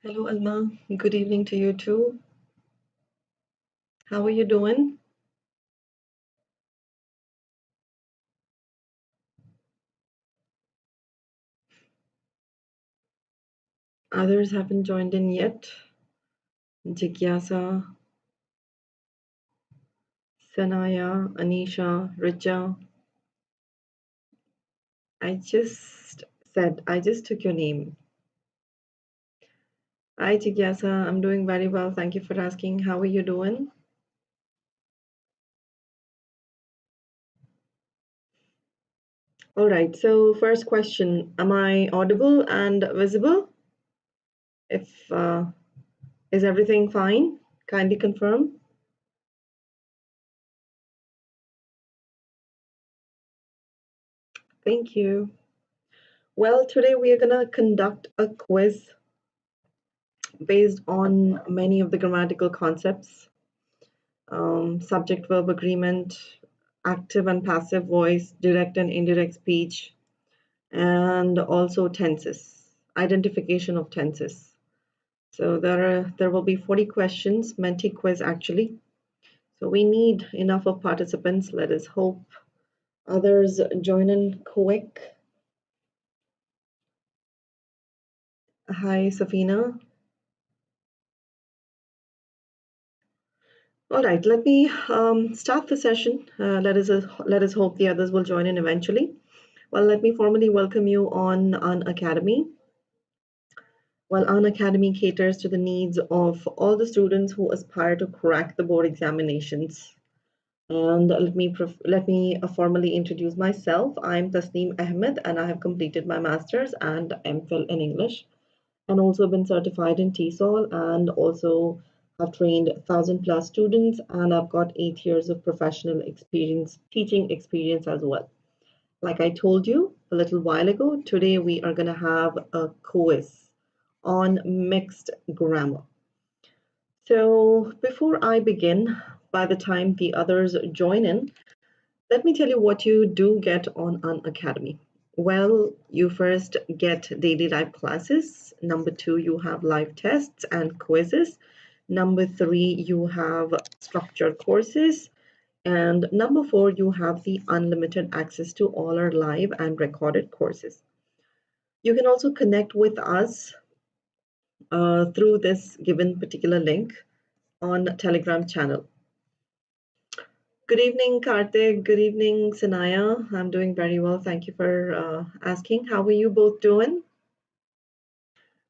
Hello, Alma. Good evening to you too. How are you doing? Others haven't joined in yet. Jigyasa, Sanaya, Anisha, Richa. I just took your name. Hi, Jigyasa. I'm doing very well. Thank you for asking. How are you doing? All right. So, first question: am I audible and visible? If Is everything fine? Kindly confirm. Thank you. Well, today we are gonna conduct a quiz based on many of the grammatical concepts, subject verb agreement, active and passive voice, direct and indirect speech, and also tenses, identification of tenses. So there will be 40 questions, Menti quiz actually. So we need enough of participants. Let us hope others join in quick. Hi, Safina. All right, let me start the session. Let us hope the others will join in eventually. Well, let me formally welcome you on Unacademy. Well, Unacademy caters to the needs of all the students who aspire to crack the board examinations. And let me formally introduce myself. I'm Tasneem Ahmed, and I have completed my master's and MPhil in English, and also been certified in TESOL, and also have trained 1,000+ students, and I've got 8 years of professional experience, teaching experience as well. Like I told you a little while ago, today we are going to have a quiz on mixed grammar. So before I begin, by the time the others join in, let me tell you what you do get on Unacademy. Well, you first get daily live classes. Number two, you have live tests and quizzes. Number three, you have structured courses. And number four, you have the unlimited access to all our live and recorded courses. You can also connect with us through this given particular link on Telegram channel. Good evening, Karthik. Good evening, Sanaya. I'm doing very well. Thank you for asking. How are you both doing?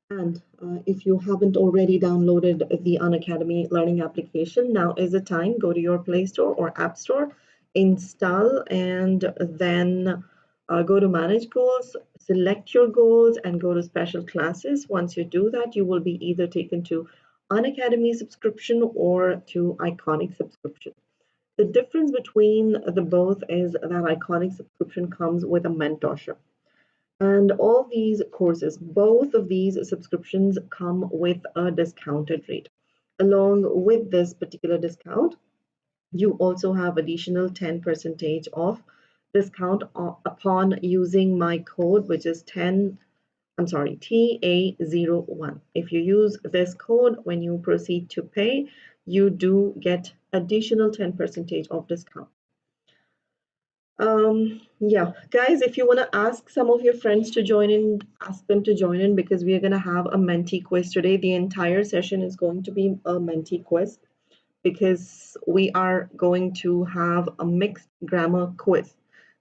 And if you haven't already downloaded the Unacademy learning application, now is the time. Go to your Play Store or App Store, install, and then go to Manage Goals, select your goals, and go to Special Classes. Once you do that, you will be either taken to Unacademy subscription or to Iconic subscription. The difference between the both is that Iconic subscription comes with a mentorship. And all these courses, both of these subscriptions come with a discounted rate. Along with this particular discount, you also have additional 10% off discount upon using my code, which is TA01. If you use this code when you proceed to pay, you do get additional 10% off discount. Yeah, guys, if you want to ask some of your friends to join in, ask them to join in because we are going to have a Menti quiz today. The entire session is going to be a Menti quiz because we are going to have a mixed grammar quiz.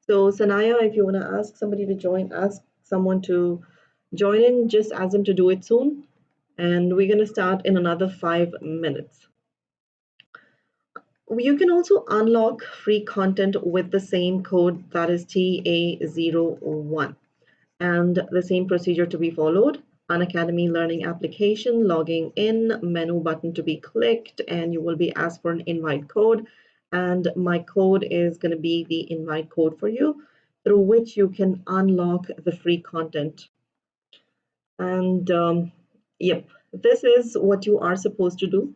So, Sanaya, if you want to ask somebody to join, ask someone to join in, just ask them to do it soon. And we're going to start in another 5 minutes. You can also unlock free content with the same code, that is TA01, and the same procedure to be followed. Unacademy learning application, logging in, menu button to be clicked, and you will be asked for an invite code. And my code is going to be the invite code for you, through which you can unlock the free content. And yep, this is what you are supposed to do.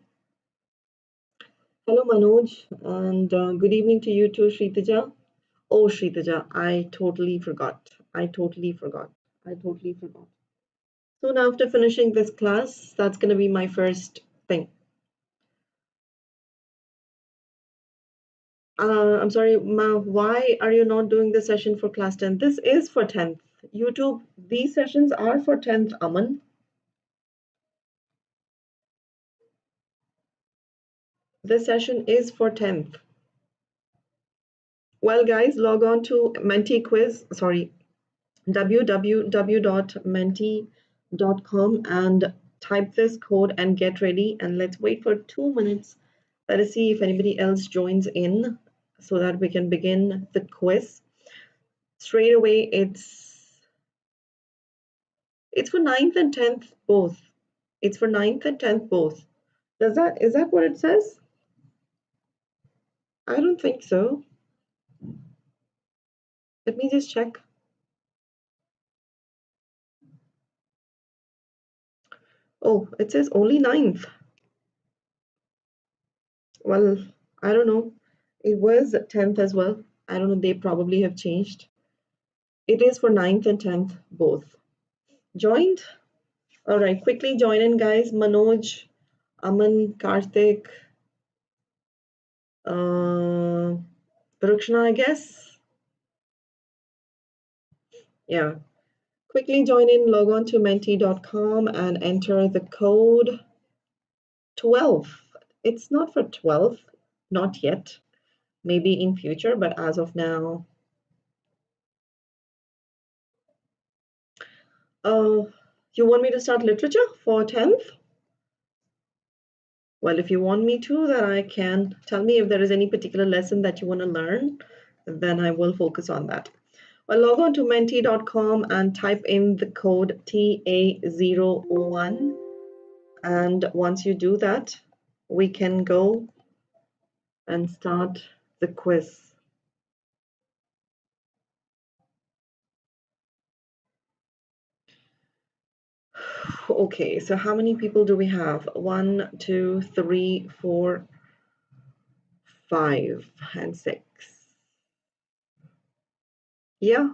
Hello, Manoj, and good evening to you too, Shritaja. Oh, Shritaja, I totally forgot. I totally forgot. Soon after finishing this class, that's going to be my first thing. I'm sorry, Ma, why are you not doing the session for class 10? This is for 10th. YouTube, these sessions are for 10th, Aman. This session is for 10th. Well, guys, log on to Menti quiz, sorry, www.menti.com and type this code and get ready. And let's wait for 2 minutes. Let us see if anybody else joins in so that we can begin the quiz. Straight away, it's for 9th and 10th both. It's for 9th and 10th both. Is that what it says? I don't think so. Let me just check. Oh, it says only 9th. Well, I don't know. It was 10th as well. I don't know. They probably have changed. It is for 9th and 10th both. Joined? All right, quickly join in, guys. Manoj, Aman, Karthik, Rukshna, I guess. Yeah. Quickly join in, log on to menti.com and enter the code 12. It's not for 12, not yet. Maybe in future, but as of now. You want me to start literature for 10th? Well, if you want me to, then I can. Tell me if there is any particular lesson that you want to learn, then I will focus on that. Well, log on to menti.com and type in the code TA01. And once you do that, we can go and start the quiz. Okay, so how many people do we have? 1, 2, 3, 4, 5, and 6. Yeah,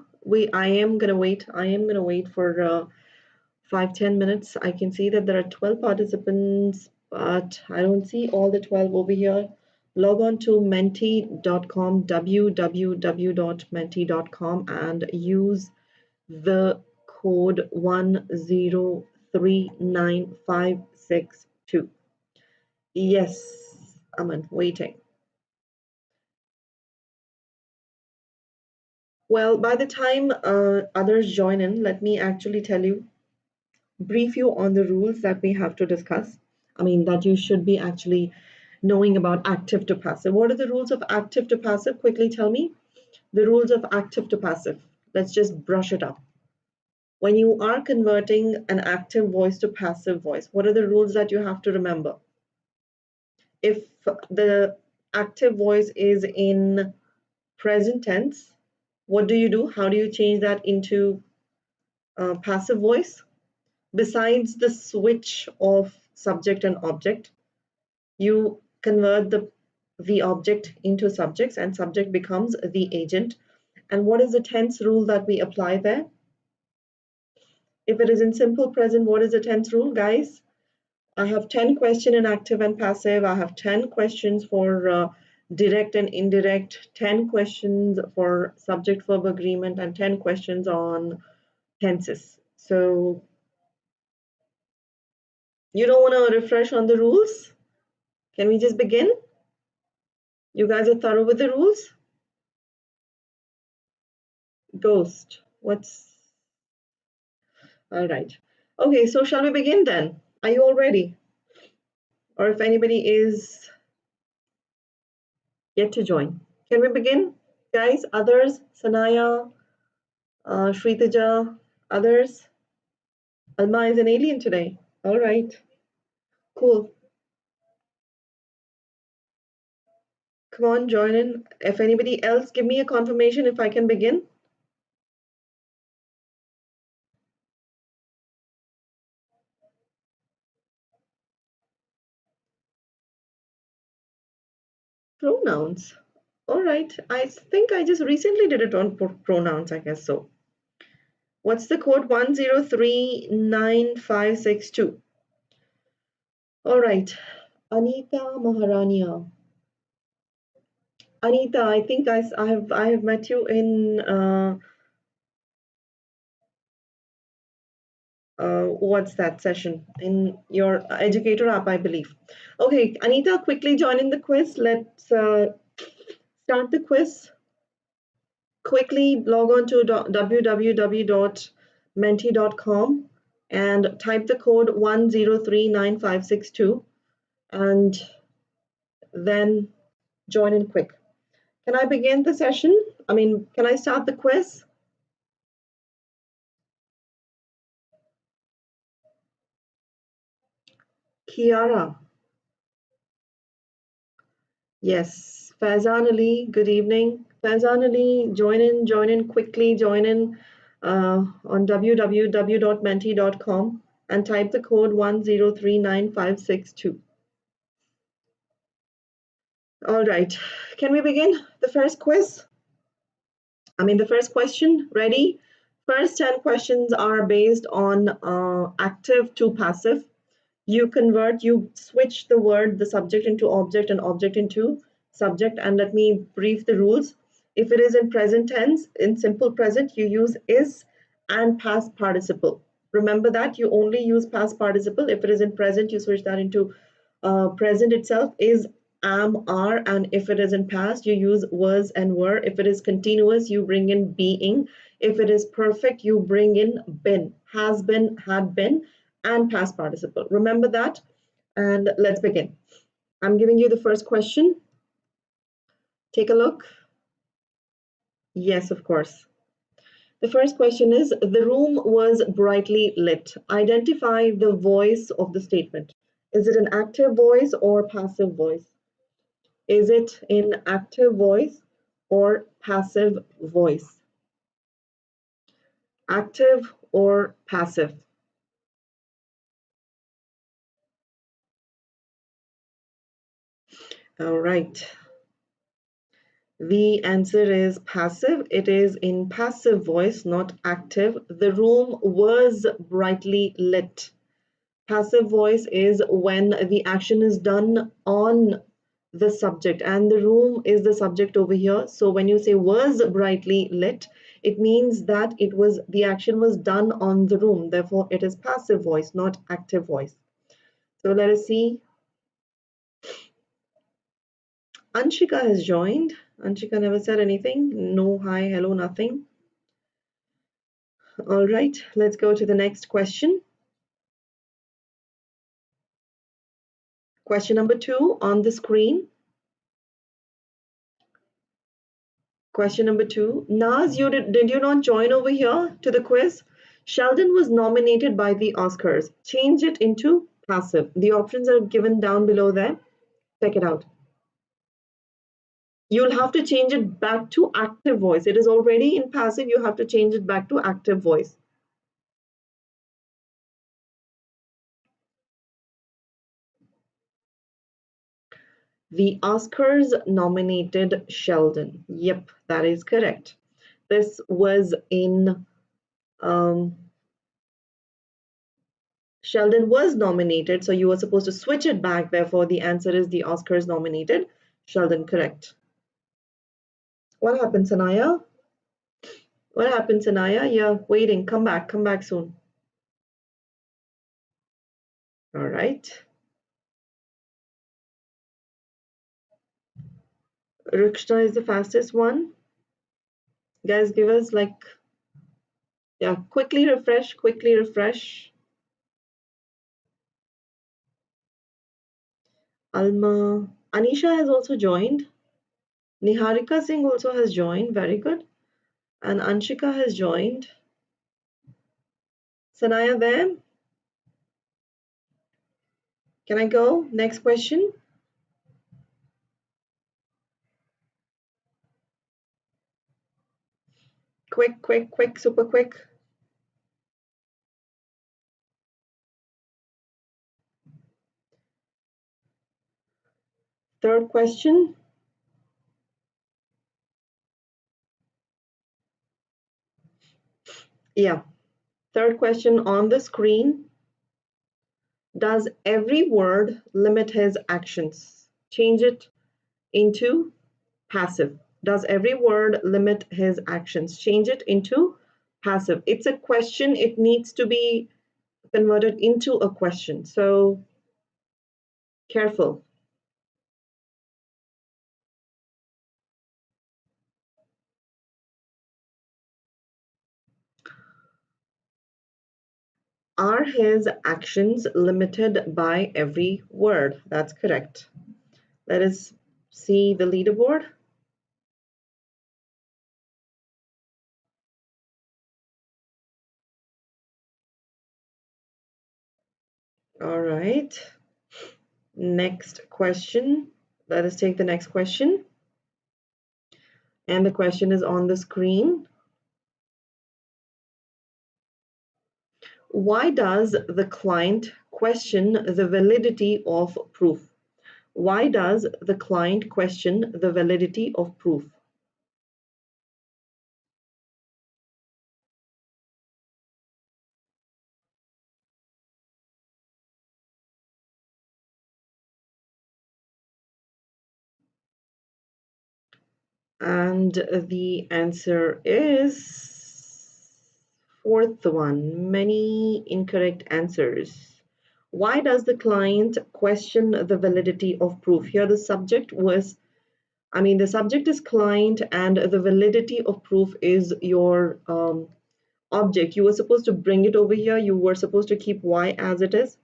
I am gonna wait. I am gonna wait for 5-10 minutes. I can see that there are 12 participants, but I don't see all the 12 over here. Log on to menti.com, www.menti.com, and use the code 1039562. Yes, Aman, waiting. Well, by the time others join in, let me actually brief you on the rules that we have to discuss. I mean, that you should be actually knowing about active to passive. What are the rules of active to passive? Quickly tell me. The rules of active to passive. Let's just brush it up. When you are converting an active voice to passive voice, what are the rules that you have to remember? If the active voice is in present tense, what do you do? How do you change that into passive voice? Besides the switch of subject and object, you convert the object into subjects and subject becomes the agent. And what is the tense rule that we apply there? If it is in simple present, what is the tense rule, guys? I have 10 questions in active and passive. I have 10 questions for direct and indirect, 10 questions for subject verb agreement, and 10 questions on tenses. So you don't want to refresh on the rules? Can we just begin? You guys are thorough with the rules? Ghost. What's all right? Okay, so shall we begin then? Are you all ready? Or if anybody is yet to join, can we begin, guys? Others, Sanaya, Shritaja, others. Alma is an alien today. All right, cool. Come on, join in. If anybody else, give me a confirmation if I can begin. Pronouns. All right, I think I just recently did it on pronouns, I guess so. What's the code? 1039562. All right. Anita Maharania. Anita, I think I have met you in what's that session in your educator app, I believe. Okay, Anita, quickly join in the quiz. Let's start the quiz. Quickly log on to www.menti.com and type the code 1039562 and then join in quick. Can I begin the session? Can I start the quiz? Kiara. Yes. Faizan Ali, good evening. Faizan Ali, join in quickly, join in on www.menti.com and type the code 1039562. All right, can we begin the first quiz? The first question, ready? First 10 questions are based on active to passive. You switch the word, the subject into object and object into subject. And let me brief the rules. If it is in present tense, in simple present, you use is and past participle. Remember that you only use past participle. If it is in present, you switch that into present itself, is, am, are. And if it is in past, you use was and were. If it is continuous, you bring in being. If it is perfect, you bring in been, has been, had been, and past participle. Remember that, and let's begin. I'm giving you the first question. Take a look. Yes, of course. The first question is, the room was brightly lit. Identify the voice of the statement. Is it an active voice or passive voice? Is it in active voice or passive voice? Active or passive? All right. The answer is passive. It is in passive voice, not active. The room was brightly lit. Passive voice is when the action is done on the subject, and the room is the subject over here. So when you say was brightly lit, it means that the action was done on the room. Therefore, it is passive voice, not active voice. So let us see. Anshika has joined. Anshika never said anything. No, hi, hello, nothing. All right, let's go to the next question. Question number 2 on the screen. Question number 2. Naz, did you not join over here to the quiz? Sheldon was nominated by the Oscars. Change it into passive. The options are given down below there. Check it out. You'll have to change it back to active voice. It is already in passive. You have to change it back to active voice. The Oscars nominated Sheldon. Yep, that is correct. This was in Sheldon was nominated, so you were supposed to switch it back. Therefore, the answer is the Oscars nominated Sheldon. Correct. What happened, Sanaya? What happened, Sanaya? You're waiting. Come back soon. All right. Rukshna is the fastest one. Guys, give us quickly refresh, quickly refresh. Alma, Anisha has also joined. Niharika Singh also has joined. Very good. And Anshika has joined. Sanaya there? Can I go? Next question. Quick, super quick. Third question. Yeah, Third question on the screen. Does every word limit his actions? Change it into passive. Does every word limit his actions? Change it into passive. It's a question. It needs to be converted into a question. So careful. Are his actions limited by every word? That's correct. Let us see the leaderboard. All right. Next question. Let us take the next question. And the question is on the screen. Why does the client question the validity of proof? Why does the client question the validity of proof? And the answer is fourth one, many incorrect answers. Why does the client question the validity of proof? Here the subject was, the subject is client and the validity of proof is your object. You were supposed to bring it over here. You were supposed to keep Y as it is.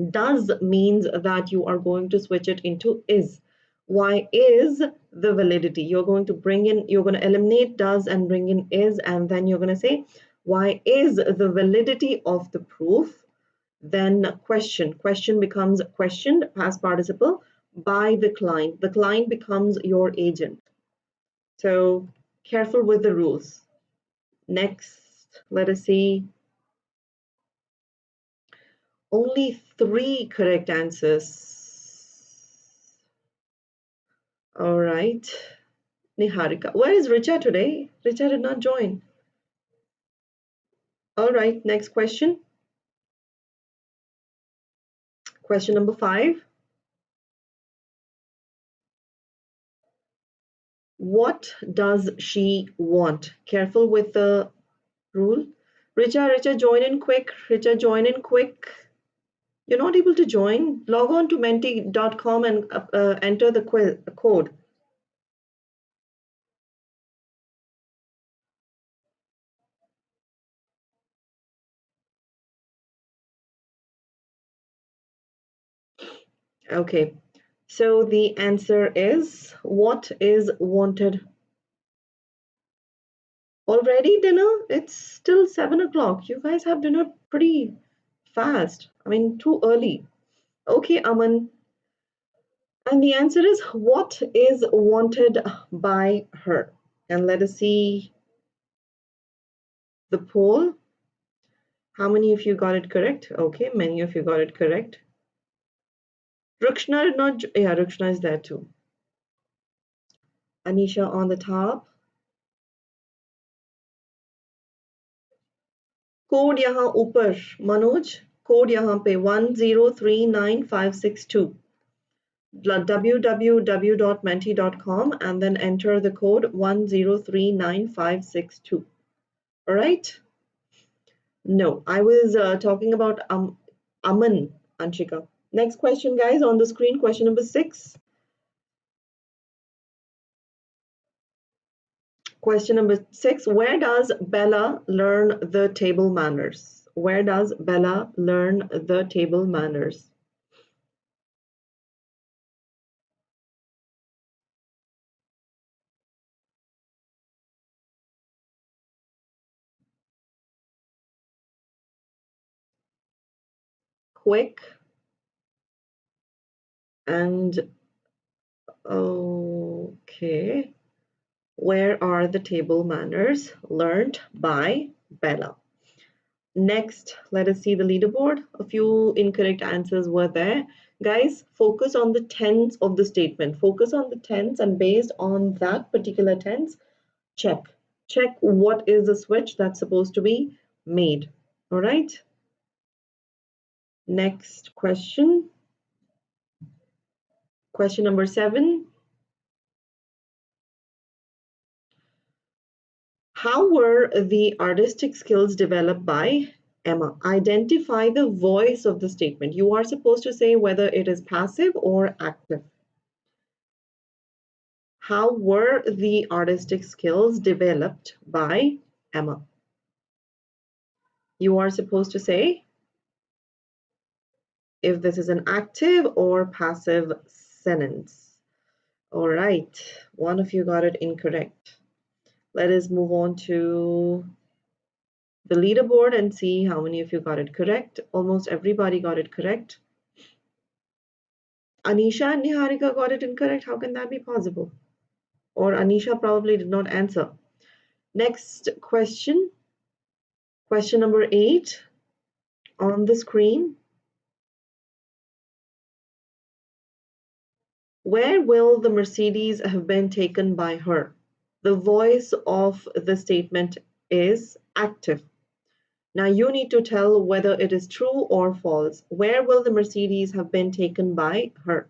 Does means that you are going to switch it into is. Why is the validity? You're going to bring in, you're going to eliminate does and bring in is, and then you're going to say, why is the validity of the proof? Then question. Question becomes questioned, past participle, by the client. The client becomes your agent. So careful with the rules. Next, let us see. Only 3 correct answers. All right. Niharika. Where is Richa today? Richa did not join. All right. Next question. Question number 5. What does she want? Careful with the rule. Richa, join in quick. Richa, join in quick. You're not able to join? Log on to menti.com and enter the code. Okay. So the answer is, what is wanted? Already dinner? It's still 7 o'clock. You guys have dinner pretty fast. Too early. Okay, Aman. And the answer is, what is wanted by her? And let us see the poll. How many of you got it correct? Okay, many of you got it correct. Rukshna did not, yeah, Rukshna is there too. Anisha on the top. Code यहाँ ऊपर Manoj code यहाँ पे 1039562 www.menti.com and then enter the code 1039562. All right. No, I was talking about Aman, Anshika. Next question, guys, on the screen. Question number 6. Question number 6. Where does Bella learn the table manners? Where does Bella learn the table manners? Quick. And okay. Where are the table manners learned by Bella? Next, let us see the leaderboard. A few incorrect answers were there. Guys, focus on the tense of the statement. Focus on the tense, and based on that particular tense, check. Check what is the switch that's supposed to be made. All right. Next question. Question number 7. How were the artistic skills developed by Emma? Identify the voice of the statement. You are supposed to say whether it is passive or active. How were the artistic skills developed by Emma? You are supposed to say if this is an active or passive sentence. All right, one of you got it incorrect. Let us move on to the leaderboard and see how many of you got it correct. Almost everybody got it correct. Anisha and Niharika got it incorrect. How can that be possible? Or Anisha probably did not answer. Next question. Question number 8 on the screen. Where will the Mercedes have been taken by her? The voice of the statement is active. Now you need to tell whether it is true or false. Where will the Mercedes have been taken by her?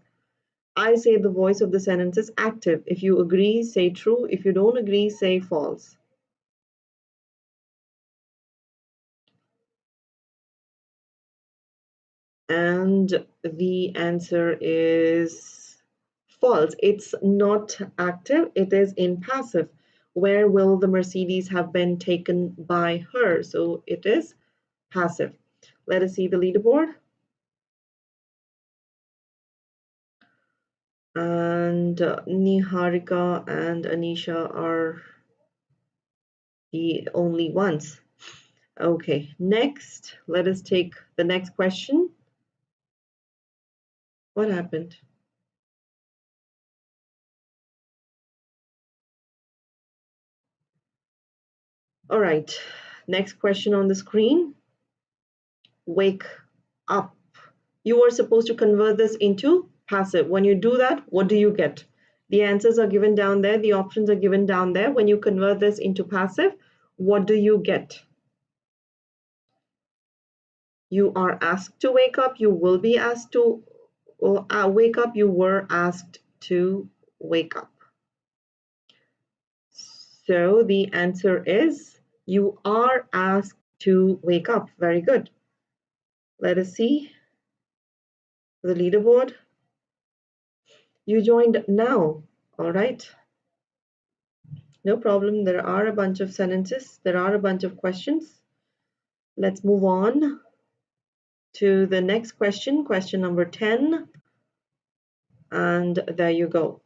I say the voice of the sentence is active. If you agree, say true. If you don't agree, say false. And the answer is false. It's not active, it is in passive. Where will the Mercedes have been taken by her? So it is passive. Let us see the leaderboard. And Niharika and Anisha are the only ones. Okay, next, let us take the next question. What happened? All right, next question on the screen. Wake up. You are supposed to convert this into passive. When you do that, what do you get? The answers are given down there. The options are given down there. When you convert this into passive, what do you get? You are asked to wake up. You will be asked to wake up. You were asked to wake up. So the answer is you are asked to wake up. Very good. Let us see the leaderboard. You joined now. All right. No problem. There are a bunch of sentences. There are a bunch of questions. Let's move on to the next question, question number 10. And there you go.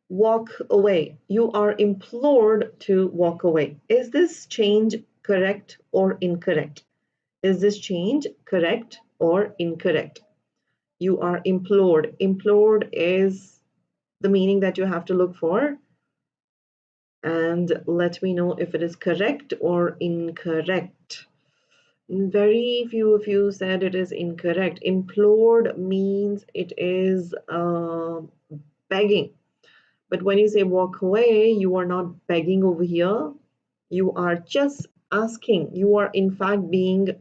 Walk away. You are implored to walk away. Is this change correct or incorrect? Is this change correct or incorrect? You are implored. Implored is the meaning that you have to look for. And let me know if it is correct or incorrect. Very few of you said it is incorrect. Implored means it is begging. But when you say walk away, you are not begging over here. You are just asking. You are in fact being,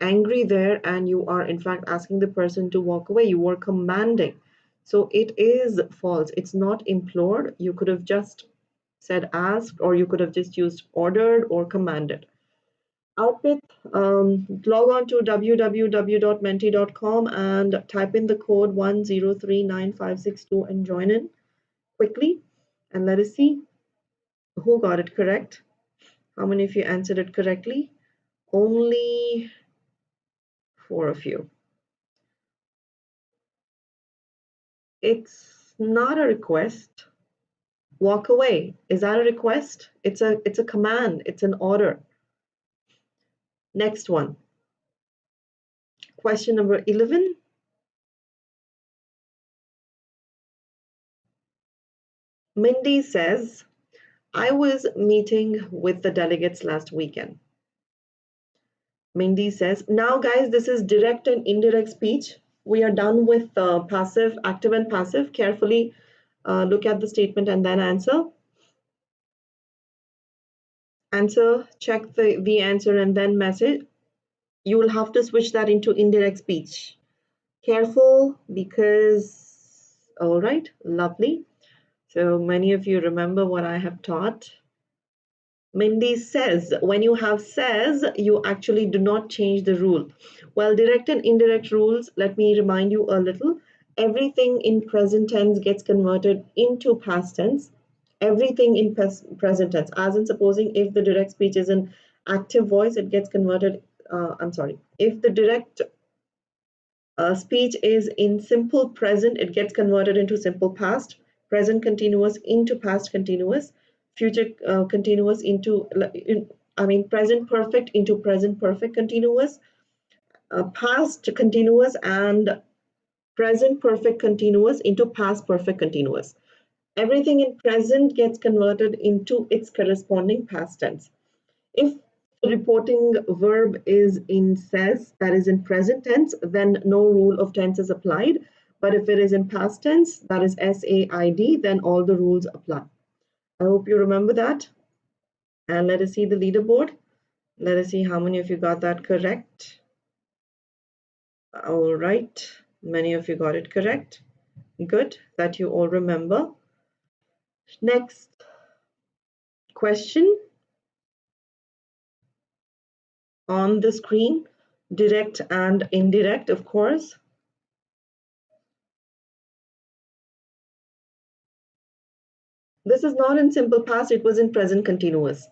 angry there, and you are in fact asking the person to walk away. You are commanding. So it is false. It's not implored. You could have just said asked, or you could have just used ordered or commanded. Output, log on to www.menti.com and type in the code 10395662 and join in quickly. And let us see who got it correct. How many of you answered it correctly? Only 4 of you. It's not a request. Walk away. Is that a request? It's a command. It's an order. Next one. Question number 11. Mindy says, I was meeting with the delegates last weekend. Mindy says, now guys, this is direct and indirect speech. We are done with passive, active and passive. Carefully look at the statement and then answer. answer, check the answer and then message, you will have to switch that into indirect speech. Careful, because, all right, lovely. So many of you remember what I have taught. Mindy says, when you have says, you actually do not change the rule. Well, direct and indirect rules, let me remind you a little. Everything in present tense gets converted into past tense. Everything in present tense, as in supposing if the direct speech is in active voice, it gets converted, if the direct speech is in simple present, it gets converted into simple past, present continuous into past continuous, future continuous into, present perfect into present perfect continuous, past continuous, and present perfect continuous into past perfect continuous. Everything in present gets converted into its corresponding past tense. If the reporting verb is in says, that is in present tense, then no rule of tense is applied. But if it is in past tense, that is SAID, then all the rules apply. I hope you remember that. And let us see the leaderboard. Let us see how many of you got that correct. All right. Many of you got it correct. Good that you all remember. Next question on the screen, direct and indirect, of course. This is not in simple past, it was in present continuous.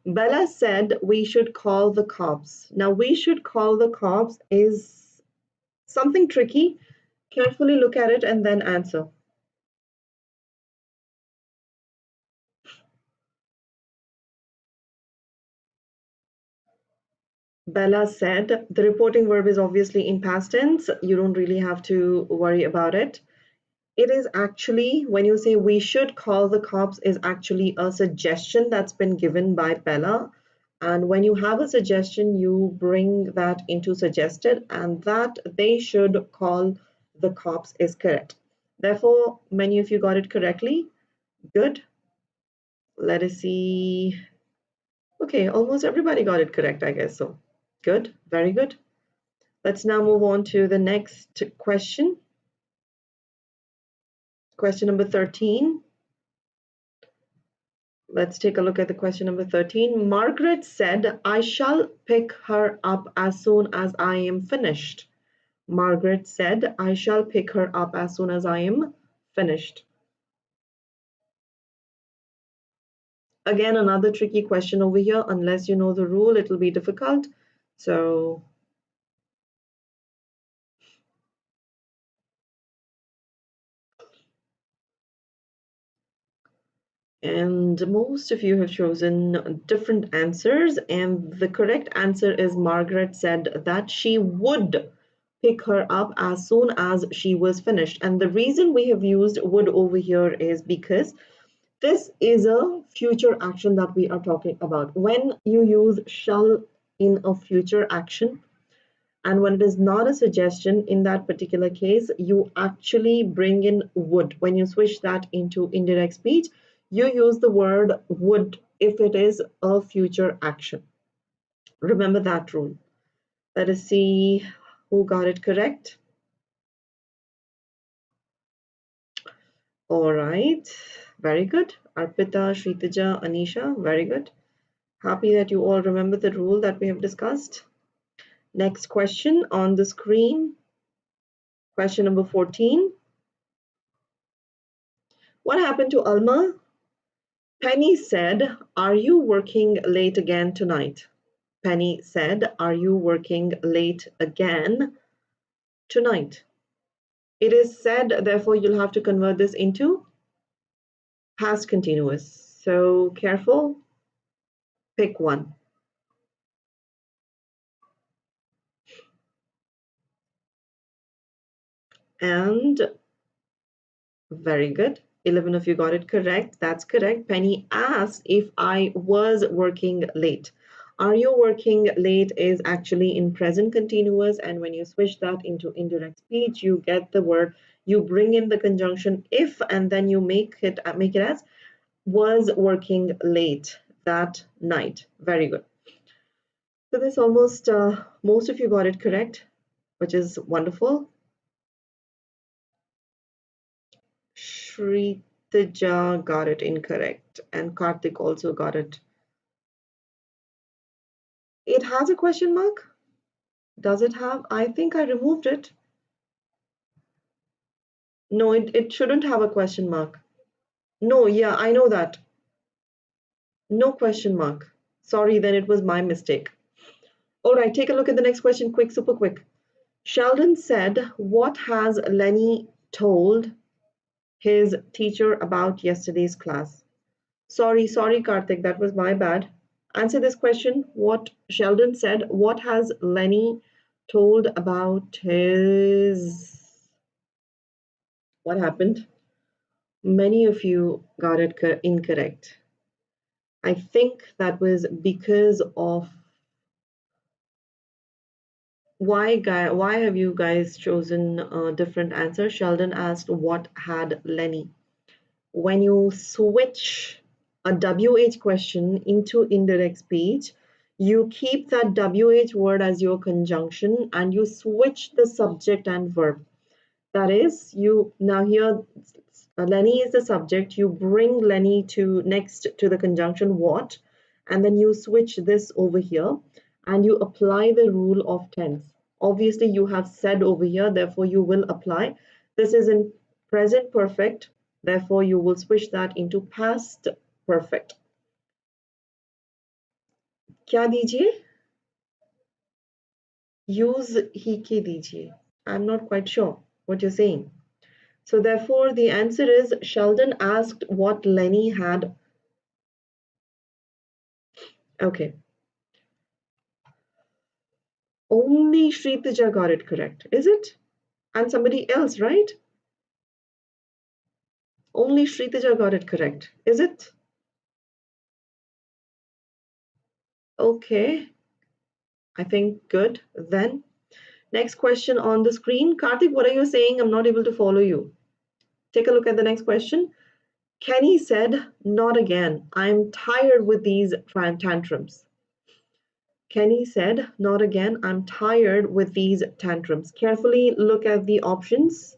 Bella said we should call the cops. Now, we should call the cops is something tricky. Carefully look at it and then answer. Bella said the reporting verb is obviously in past tense. You don't really have to worry about it. It is actually, when you say we should call the cops, is actually a suggestion that's been given by Bella. And when you have a suggestion, you bring that into suggested, and that they should call the cops is correct. Therefore, many of you got it correctly. Good. Let us see. Okay, almost everybody got it correct, I guess so. Good, very good. Let's now move on to the next question. Question number 13. Let's take a look at the question number 13. Margaret said, I shall pick her up as soon as I am finished. Margaret said, I shall pick her up as soon as I am finished. Again, another tricky question over here. Unless you know the rule, it will be difficult. So and most of you have chosen different answers, and the correct answer is Margaret said that she would pick her up as soon as she was finished. And the reason we have used would over here is because this is a future action that we are talking about. When you use shall in a future action, and when it is not a suggestion in that particular case, you actually bring in would. When you switch that into indirect speech, you use the word would if it is a future action. Remember that rule. Let us see who got it correct. All right, very good. Arpita, Shritaja, Anisha, very good. Happy that you all remember the rule that we have discussed. Next question on the screen. Question number 14. What happened to Alma? Penny said, are you working late again tonight? Penny said, are you working late again tonight? It is said, therefore you'll have to convert this into past continuous. So careful, pick one. And very good. 11 of you got it correct. That's correct. Penny asked if I was working late. Are you working late is actually in present continuous, and when you switch that into indirect speech, you get the word, you bring in the conjunction if, and then you make it as was working late. that night. Very good. So this almost most of you got it correct, which is wonderful. Shritaja got it incorrect, and Karthik also got it. It has a question mark? Does it have? I think I removed it. No, it shouldn't have a question mark. No, yeah, I know that. No question mark. Sorry, then it was my mistake. All right, take a look at the next question, quick, super quick. Sheldon said, what has Lenny told his teacher about yesterday's class? Sorry, Karthik, that was my bad. Answer this question. What Sheldon said, what has Lenny told about his... What happened? Many of you got it incorrect. I think that was because of why have you guys chosen a different answer? Sheldon asked what had Lenny. When you switch a WH question into indirect speech, you keep that WH word as your conjunction and you switch the subject and verb. That is, you now here Lenny is the subject, you bring Lenny to next to the conjunction what, and then you switch this over here and you apply the rule of tense. Obviously, you have said over here, therefore you will apply. This is in present perfect, therefore you will switch that into past perfect. क्या दीजिए? Use he के दीजिए. I'm not quite sure what you're saying. So therefore the answer is Sheldon asked what Lenny had. Okay. Only Shritaja got it correct, is it? And somebody else, right? Only Shritaja got it correct, is it? Okay. I think good. Then next question on the screen. Karthik, what are you saying? I'm not able to follow you. Take a look at the next question. Kenny said, not again. I'm tired with these tantrums. Kenny said, not again. I'm tired with these tantrums. Carefully look at the options.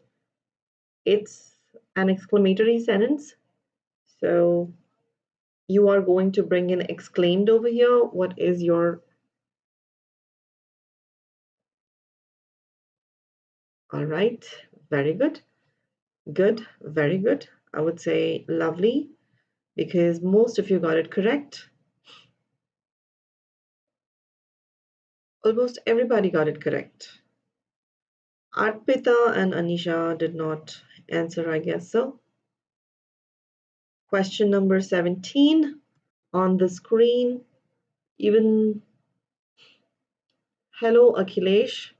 It's an exclamatory sentence. So you are going to bring in exclaimed over here. What is your... All right, very good. Good, very good. I would say lovely because most of you got it correct. Almost everybody got it correct. Arpita and Anisha did not answer, I guess so. Question number 17 on the screen. Even hello, Akhilesh.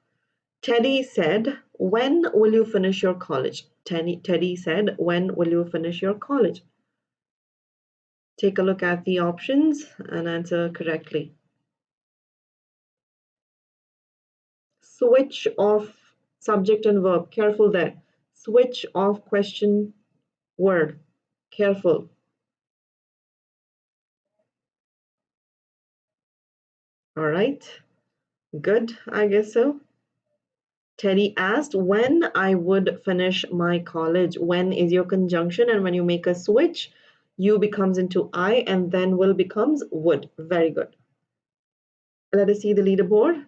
Teddy said, when will you finish your college? Teddy said, when will you finish your college? Take a look at the options and answer correctly. Switch off subject and verb. Careful there. Switch off question word. Careful. All right. Good, I guess so. Teddy asked when I would finish my college. When is your conjunction, and when you make a switch, you becomes into I and then will becomes would. Very good. Let us see the leaderboard.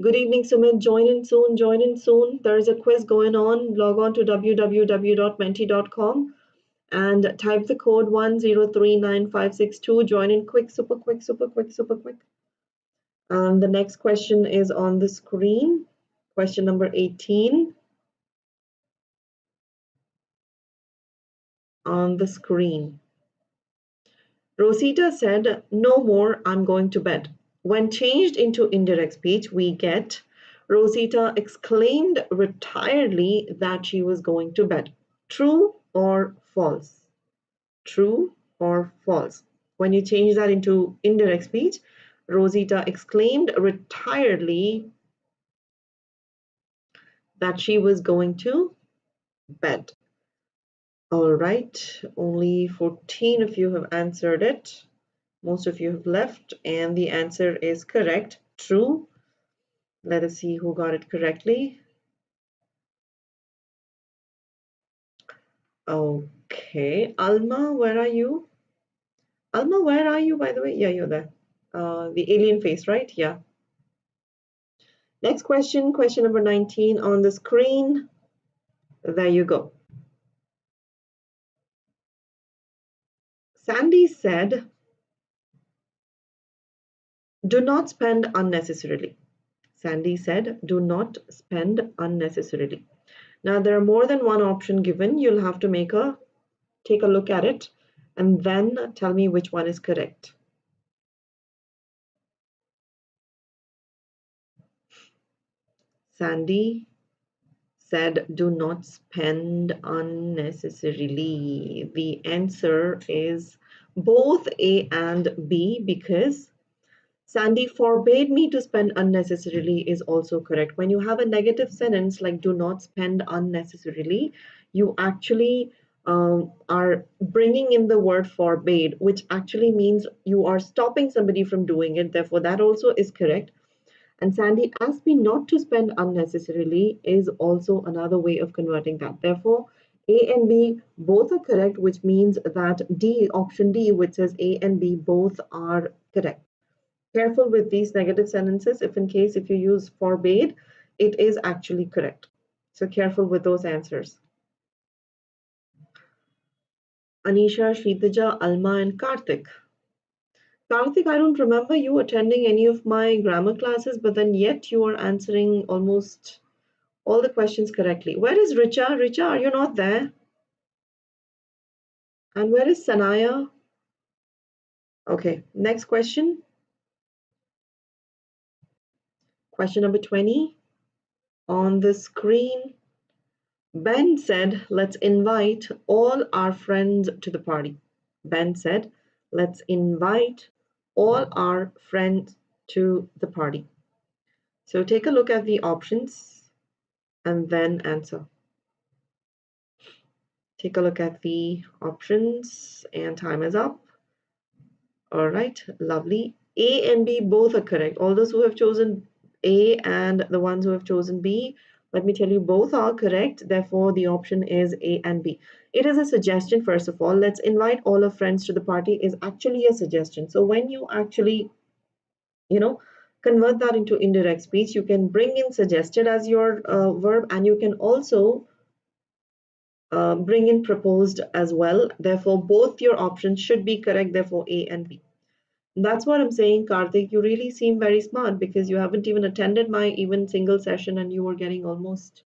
Good evening, Sumit. Join in soon. Join in soon. There is a quiz going on. Log on to www.menti.com and type the code 10395662. Join in quick, super quick, super quick, super quick. And the next question is on the screen. Question number 18 on the screen. Rosita said, no more, I'm going to bed. When changed into indirect speech, we get Rosita exclaimed retiredly that she was going to bed. True or false? True or false? When you change that into indirect speech, Rosita exclaimed retiredly that she was going to bed. All right, only 14 of you have answered it. Most of you have left, and the answer is correct, true. Let us see who got it correctly. Okay, Alma, where are you? Alma, where are you, by the way? Yeah, you're there. The alien face, right? Yeah. Next question, question number 19 on the screen. There you go. Sandy said, do not spend unnecessarily. Sandy said, do not spend unnecessarily. Now, there are more than one option given. You'll have to take a look at it and then tell me which one is correct. Sandy said, do not spend unnecessarily. The answer is both A and B, because Sandy forbade me to spend unnecessarily is also correct. When you have a negative sentence like do not spend unnecessarily, you actually are bringing in the word forbade, which actually means you are stopping somebody from doing it. Therefore, that also is correct. And Sandy asked me not to spend unnecessarily is also another way of converting that. Therefore, A and B both are correct, which means that D, option D, which says A and B both are correct. Careful with these negative sentences. If you use forbade, it is actually correct. So careful with those answers. Anisha, Shreetaja, Alma, and Karthik. Karthik, I don't remember you attending any of my grammar classes, but then yet you are answering almost all the questions correctly. Where is Richa? Richa, are you not there? And where is Sanaya? Okay, next question. Question number 20 on the screen. Ben said, let's invite all our friends to the party. Ben said, let's invite all our friends to the party. So take a look at the options and then answer. Take a look at the options and time is up. All right, lovely. A and B both are correct. All those who have chosen A and the ones who have chosen B, let me tell you, both are correct. Therefore, the option is A and B. It is a suggestion, first of all. Let's invite all our friends to the party is actually a suggestion. So when you actually, convert that into indirect speech, you can bring in suggested as your verb, and you can also bring in proposed as well. Therefore, both your options should be correct. Therefore, A and B. That's what I'm saying, Karthik. You really seem very smart because you haven't even attended my even single session and you were getting almost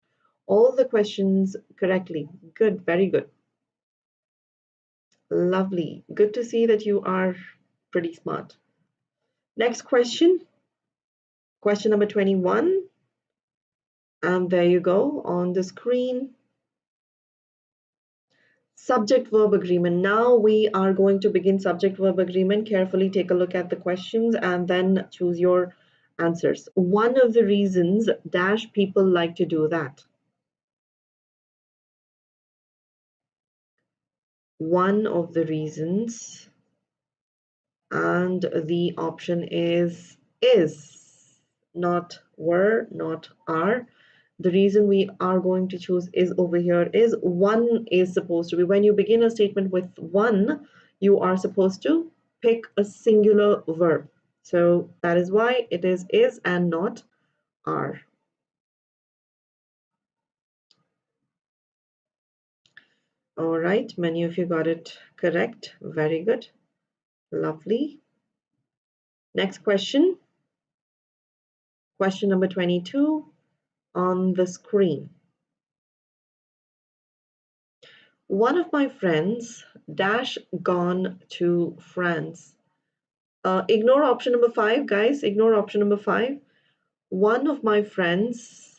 all the questions correctly. Good, very good. Lovely. Good to see that you are pretty smart. Next question. Question number 21. And there you go on the screen. Subject verb agreement. Now we are going to begin subject verb agreement. Carefully take a look at the questions and then choose your answers. One of the reasons dash people like to do that. One of the reasons, and the option is, not were, not are. The reason we are going to choose is over here is one is supposed to be. When you begin a statement with one, you are supposed to pick a singular verb. So that is why it is and not are. All right, many of you got it correct. Very good. Lovely. Next question. Question number 22 on the screen. One of my friends dash gone to France. Ignore option number 5, guys. Ignore option number 5. One of my friends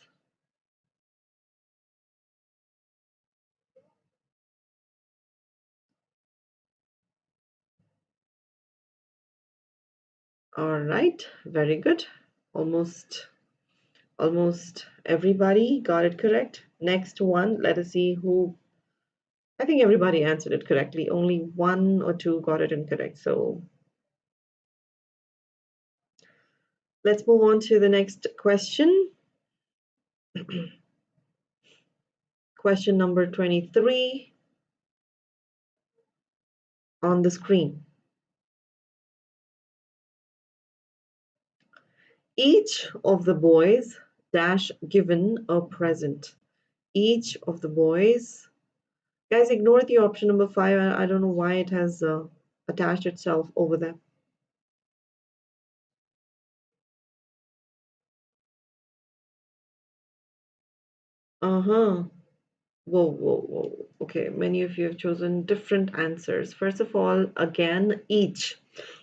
all right, very good. Almost everybody got it correct. Next one, let us see who I think everybody answered it correctly. Only one or two got it incorrect. So let's move on to the next question. Question number 23 on the screen. Each of the boys dash given a present. Each of the boys. Guys, ignore the option number 5. I don't know why it has attached itself over there. Uh-huh. Whoa, whoa, whoa. Okay, many of you have chosen different answers. First of all, again, each.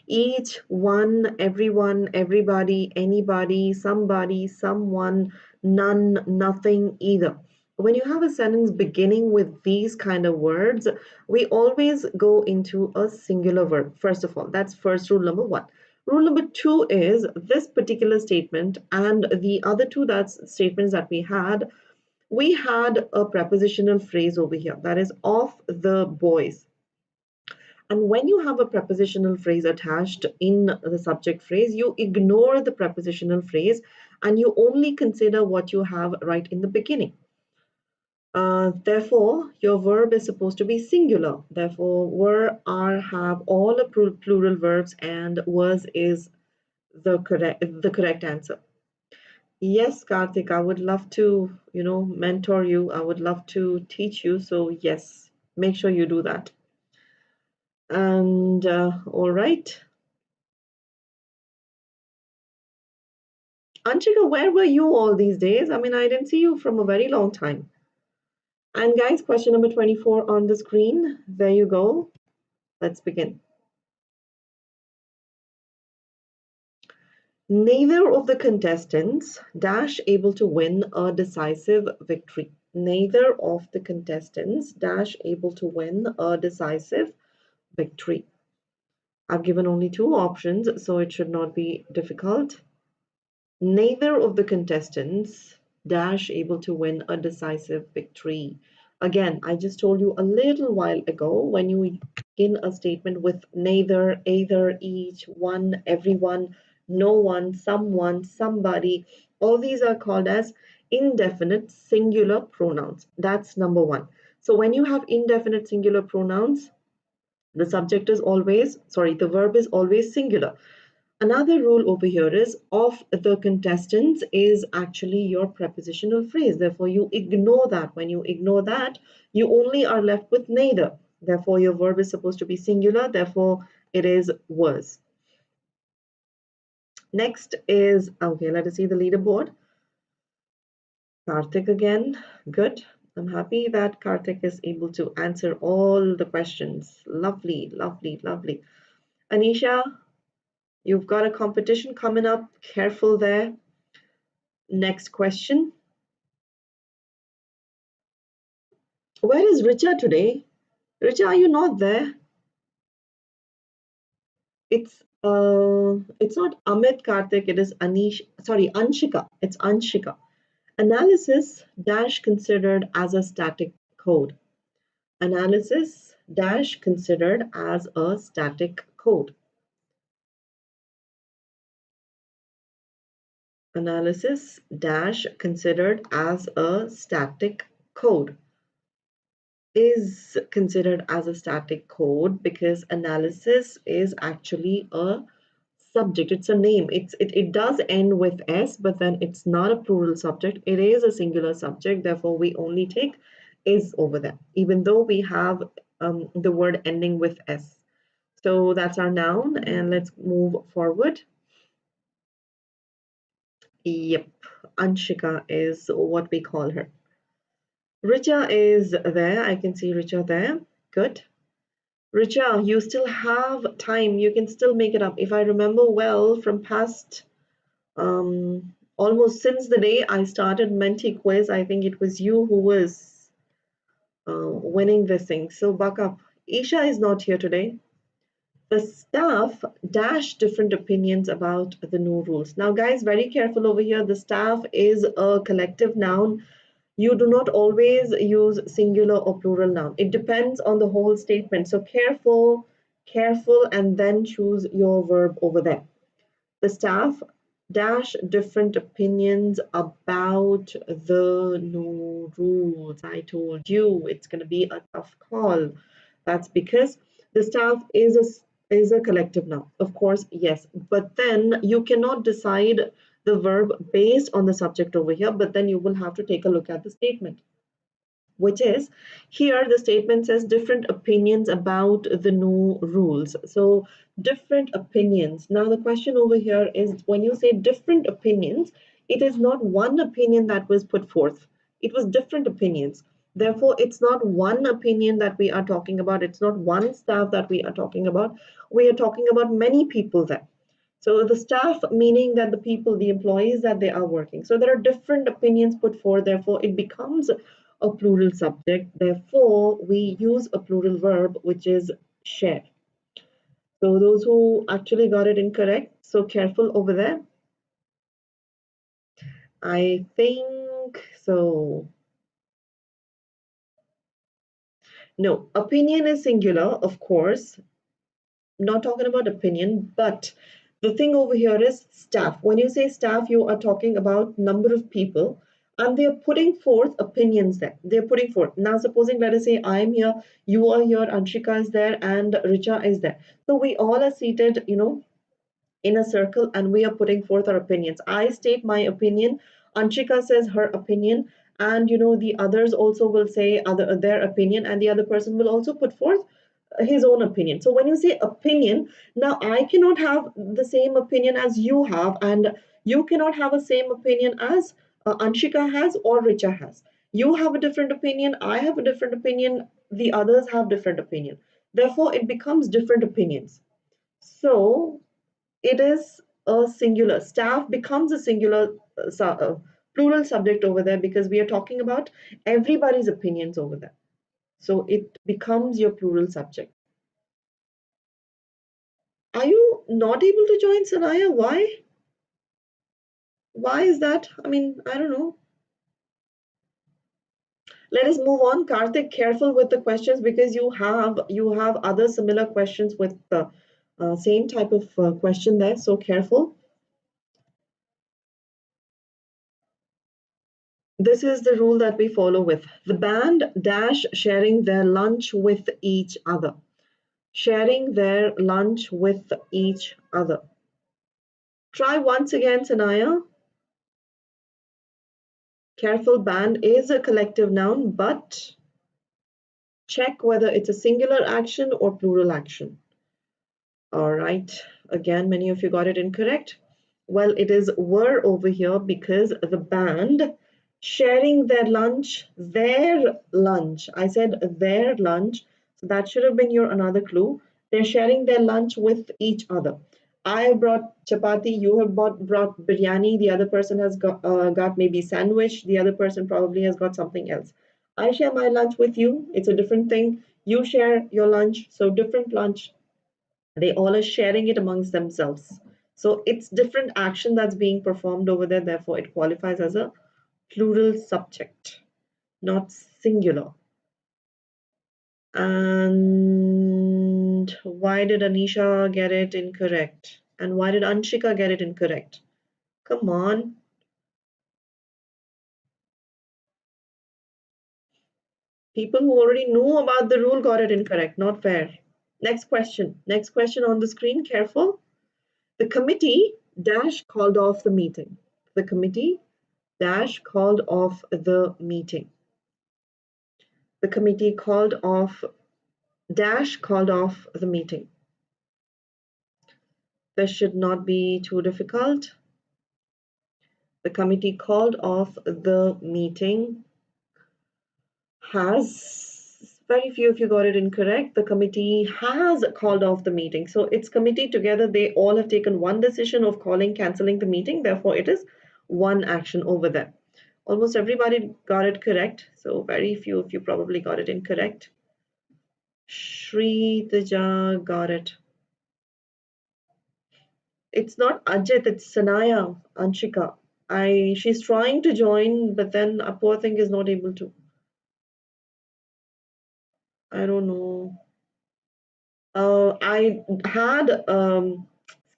Each, one, everyone, everybody, anybody, somebody, someone, none, nothing, either. When you have a sentence beginning with these kind of words, we always go into a singular verb. First of all, that's first rule number 1. Rule number 2 is this particular statement and the other two that's statements that we had a prepositional phrase over here, that is of the boys. And when you have a prepositional phrase attached in the subject phrase, you ignore the prepositional phrase and you only consider what you have right in the beginning. Therefore, your verb is supposed to be singular. Therefore, were, are, have, all are plural verbs, and was is the correct answer. Yes, Karthik, I would love to, mentor you. I would love to teach you. So yes, make sure you do that. And all right. Anshika, where were you all these days? I mean, I didn't see you from a very long time. And guys, question number 24 on the screen. There you go. Let's begin. Neither of the contestants dash able to win a decisive victory. Neither of the contestants dash able to win a decisive victory. I've given only two options, so it should not be difficult. Neither of the contestants dash able to win a decisive victory. Again, I just told you a little while ago, when you begin a statement with neither, either, each, one, everyone, no one, someone, somebody, all these are called as indefinite singular pronouns. That's number 1. So when you have indefinite singular pronouns, the subject is always, sorry, the verb is always singular. Another rule over here is of the contestants is actually your prepositional phrase. Therefore, you ignore that. When you ignore that, you only are left with neither. Therefore, your verb is supposed to be singular. Therefore, it is was. Next is, okay, let us see the leaderboard. Karthik again. Good. I'm happy that Karthik is able to answer all the questions. Lovely, lovely, lovely. Anisha, you've got a competition coming up. Careful there. Next question. Where is Richa today? Richa, are you not there? It's not Amit Karthik, it is Anshika. It's Anshika. Analysis dash considered as a static code. Analysis dash considered as a static code. Analysis dash considered as a static code is considered as a static code because analysis is actually a subject. It's a name. It does end with S, but then it's not a plural subject. It is a singular subject. Therefore, we only take is over there, even though we have the word ending with S. So that's our noun, and let's move forward. Yep, Anshika is what we call her. Richa is there. I can see Richa there. Good. Richa, you still have time. You can still make it up. If I remember well from past, almost since the day I started Menti quiz, I think it was you who was winning this thing. So buck up. Isha is not here today. The staff dash different opinions about the new rules. Now, guys, very careful over here. The staff is a collective noun. You do not always use singular or plural noun. It depends on the whole statement. So careful, careful, and then choose your verb over there. The staff dash different opinions about the new rules. I told you it's going to be a tough call. That's because the staff is a collective noun. Of course, yes, but then you cannot decide the verb based on the subject over here, but then you will have to take a look at the statement, which is here the statement says different opinions about the new rules. So different opinions. Now the question over here is, when you say different opinions, it is not one opinion that was put forth. It was different opinions. Therefore, it's not one opinion that we are talking about. It's not one staff that we are talking about. We are talking about many people there. So the staff, meaning that the people, the employees that they are working. So there are different opinions put forward. Therefore, it becomes a plural subject. Therefore, we use a plural verb, which is share. So those who actually got it incorrect, so careful over there. I think so. No, opinion is singular, of course. Not talking about opinion, but the thing over here is staff. When you say staff, you are talking about number of people, and they're putting forth opinions there. They're putting forth. Now, supposing, let us say, I'm here, you are here, Anshika is there, and Richa is there. So we all are seated, in a circle, and we are putting forth our opinions. I state my opinion, Anshika says her opinion, and the others also will say their opinion, and the other person will also put forth his own opinion. So when you say opinion, now I cannot have the same opinion as you have, and you cannot have the same opinion as Anshika has or Richa has. You have a different opinion, I have a different opinion, the others have different opinion. Therefore, it becomes different opinions. So it is a singular. Staff becomes a singular plural subject over there because we are talking about everybody's opinions over there. So it becomes your plural subject. Are you not able to join, Sanaya? Why? Why is that? I mean, I don't know. Let us move on. Karthik, careful with the questions because you have other similar questions with the same type of question there. So careful. This is the rule that we follow with. The band dash sharing their lunch with each other. Sharing their lunch with each other. Try once again, Sanaya. Careful, band is a collective noun, but check whether it's a singular action or plural action. All right. Again, many of you got it incorrect. Well, it is were over here because the band sharing their lunch, I said their lunch. So that should have been your another clue. They're sharing their lunch with each other. I brought chapati, you have brought biryani, the other person has got maybe sandwich, the other person probably has got something else. I share my lunch with you, it's a different thing. You share your lunch, so different lunch, they all are sharing it amongst themselves. So it's different action that's being performed over there, therefore it qualifies as a plural subject, not singular. And why did Anisha get it incorrect? And why did Anshika get it incorrect? Come on. People who already knew about the rule got it incorrect. Not fair. Next question. Next question on the screen. Careful. The committee dash called off the meeting. The committee dash called off the meeting. The committee called off dash called off the meeting. This should not be too difficult. The committee called off the meeting has, very few of you got it incorrect. The committee has called off the meeting. So it's committee together. They all have taken one decision of cancelling the meeting. Therefore, it is one action over there. Almost everybody got it correct. So very few of you probably got it incorrect. Shri Teja got it. It's not Ajit, it's Sanaya, Anshika. She's trying to join, but then a poor thing is not able to. I don't know. I had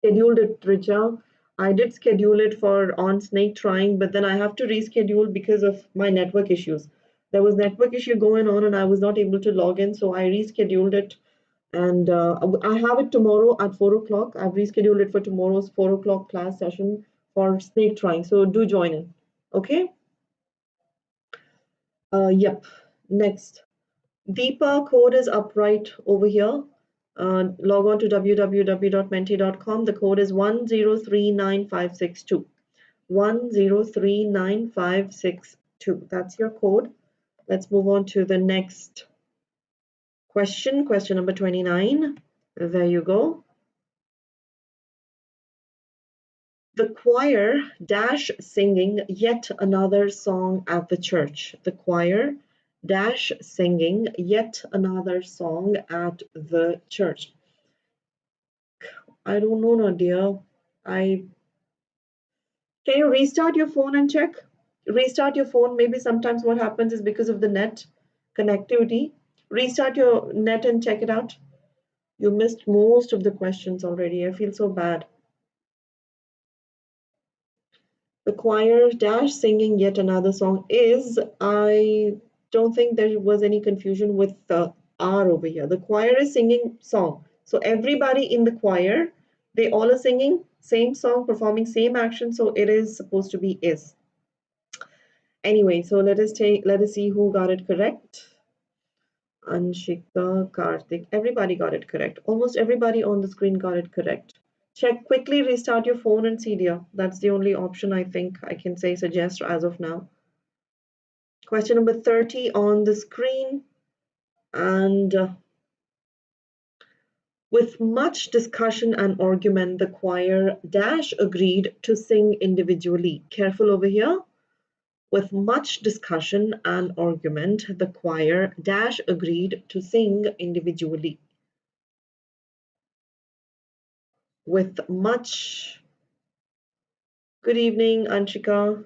scheduled it, Richa. I did schedule it for on snake trying, but then I have to reschedule because of my network issues. There was network issue going on, and I was not able to log in, so I rescheduled it. And I have it tomorrow at 4 o'clock. I've rescheduled it for tomorrow's 4 o'clock class session for snake trying. So do join in. Okay. Yep. Next. Deepa code is up right over here. Log on to www.menti.com. The code is 10395662. 10395662. That's your code. Let's move on to the next question. Question number 29. There you go. The choir dash singing yet another song at the church. The choir dash singing yet another song at the church. I don't know, Nadia. I Can you restart your phone and check? Restart your phone. Maybe sometimes what happens is because of the net connectivity. Restart your net and check it out. You missed most of the questions already. I feel so bad. The choir dash singing yet another song is, I don't think there was any confusion with the R over here. The choir is singing song. So everybody in the choir, they all are singing same song, performing same action. So it is supposed to be is. Anyway, so let us see who got it correct. Anshika, Karthik, everybody got it correct. Almost everybody on the screen got it correct. Check quickly, restart your phone and see, dear. That's the only option I think I can say suggest as of now. Question number 30 on the screen. And with much discussion and argument, the choir dash agreed to sing individually. Careful over here. With much discussion and argument, the choir dash agreed to sing individually. With much. Good evening, Anisha.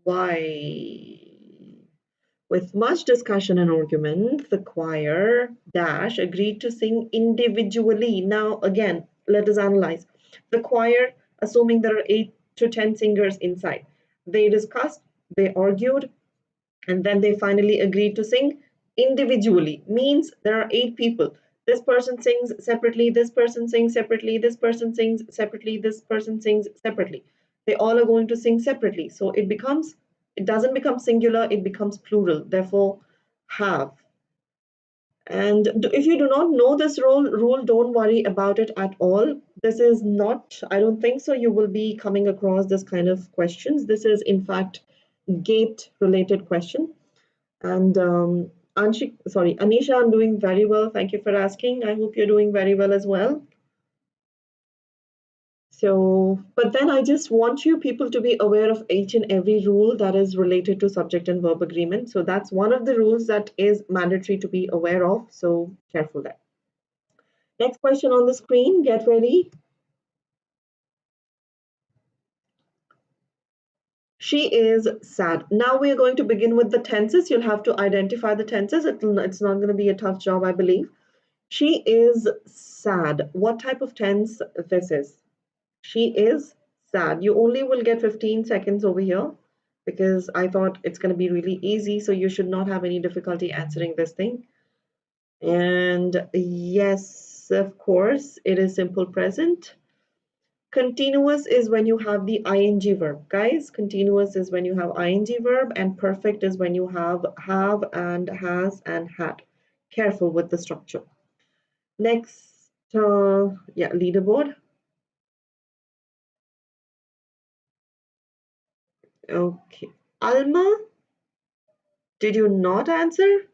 Why? With much discussion and argument, the choir dash agreed to sing individually. Now, again, let us analyze. The choir, assuming there are 8 to 10 singers inside, they discussed, they argued, and then they finally agreed to sing individually. Means there are 8 people. This person sings separately, this person sings separately, this person sings separately, this person sings separately. They all are going to sing separately. So it doesn't become singular, it becomes plural. Therefore, have. And if you do not know this rule, don't worry about it at all. This is not, I don't think so, you will be coming across this kind of questions. This is, in fact, gate related question. And Anisha, I'm doing very well. Thank you for asking. I hope you're doing very well as well. So, but then I just want you people to be aware of each and every rule that is related to subject and verb agreement. So that's one of the rules that is mandatory to be aware of. So careful there. Next question on the screen. Get ready. She is sad. Now we are going to begin with the tenses. You'll have to identify the tenses. It's not going to be a tough job, I believe. She is sad. What type of tense this is? She is sad. You only will get 15 seconds over here because I thought it's going to be really easy. So you should not have any difficulty answering this thing. And yes, of course, it is simple present. Continuous is when you have the ing verb. Guys, continuous is when you have ing verb, and perfect is when you have and has and had. Careful with the structure. Next, leaderboard. Okay. Alma, did you not answer?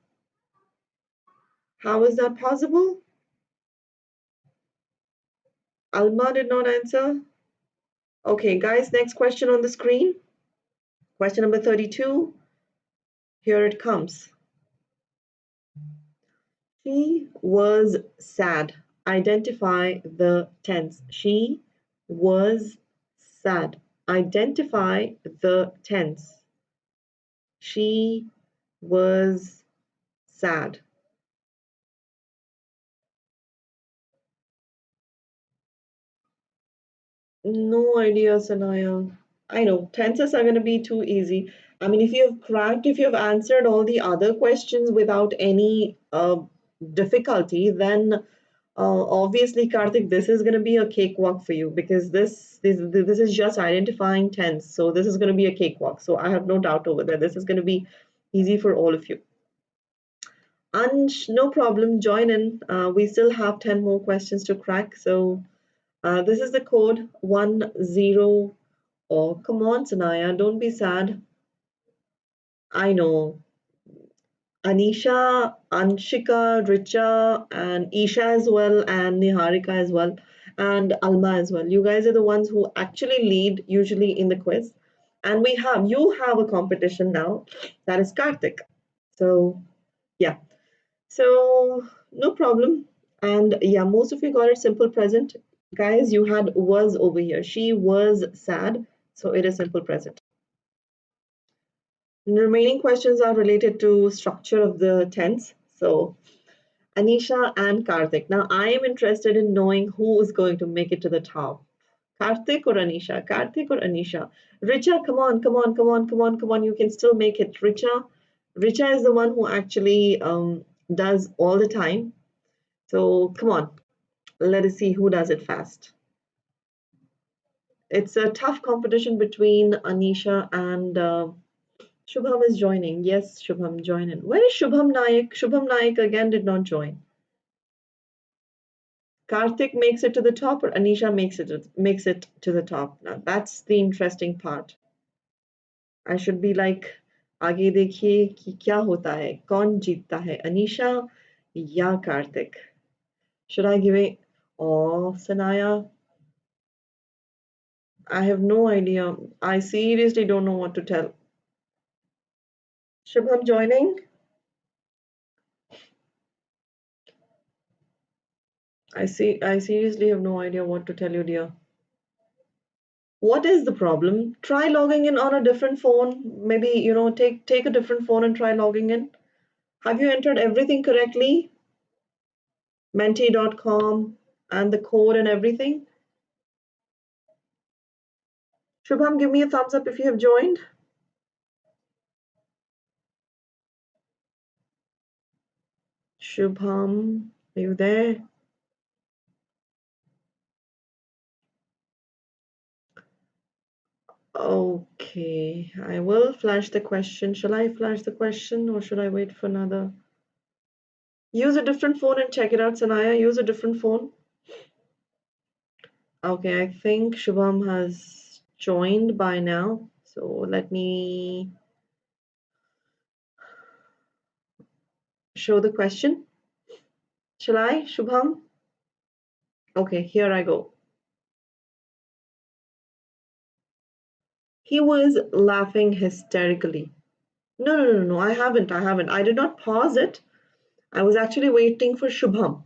How is that possible? Alma did not answer. Okay, guys, next question on the screen. Question number 32. Here it comes. She was sad. Identify the tense. She was sad. Identify the tense. She was sad. No idea, Sanaya. I know tenses are going to be too easy. I mean, if you've answered all the other questions without any difficulty, then obviously, Karthik, this is going to be a cakewalk for you because this is just identifying tense. So this is going to be a cakewalk. So I have no doubt over there. This is going to be easy for all of you. Ansh, no problem. Join in. We still have 10 more questions to crack. So this is the code 10. Oh, come on, Sanaya, don't be sad. I know. Anisha, Anshika, Richa, and Isha as well, and Niharika as well, and Alma as well. You guys are the ones who actually lead usually in the quiz. And you have a competition now, that is Karthik. So, yeah. So, no problem. And yeah, most of you got it simple present. Guys, you had was over here. She was sad. So, it is simple present. The remaining questions are related to structure of the tense. So, Anisha and Karthik. Now, I am interested in knowing who is going to make it to the top. Karthik or Anisha? Karthik or Anisha? Richa, come on, come on, come on, come on, come on. You can still make it. Richa is the one who actually does all the time. So come on, let us see who does it fast. It's a tough competition between Anisha and Shubham is joining. Yes, Shubham, join in. Where is Shubham Naik? Shubham Naik again did not join. Karthik makes it to the top or Anisha makes it to the top. Now that's the interesting part. I should be like आगे देखिए कि क्या होता है कौन जीतता है अनीशा या Kartik. Should I give it? Oh, Sanaya, I have no idea. I seriously don't know what to tell. Shubham joining? I seriously have no idea what to tell you, dear. What is the problem? Try logging in on a different phone. Maybe, take a different phone and try logging in. Have you entered everything correctly? Menti.com and the code and everything? Shubham, give me a thumbs up if you have joined. Shubham, are you there? Okay, I will flash the question. Shall I flash the question or should I wait for another? Use a different phone and check it out, Sanaya. Use a different phone. Okay, I think Shubham has joined by now. So let me show the question. Shall I, Shubham? Okay, here I go. He was laughing hysterically. No, I haven't. I did not pause it. I was actually waiting for Shubham.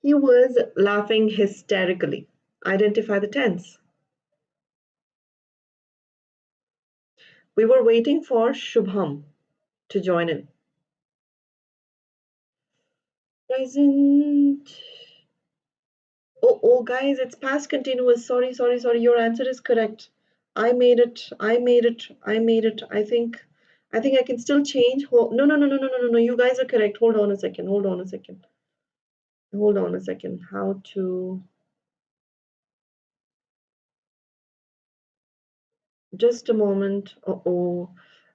He was laughing hysterically. Identify the tense. We were waiting for Shubham to join in. Present. Oh, guys, it's past continuous. Sorry. Your answer is correct. I made it. I think I can still change. No. You guys are correct. Hold on a second. How to? Just a moment. Oh.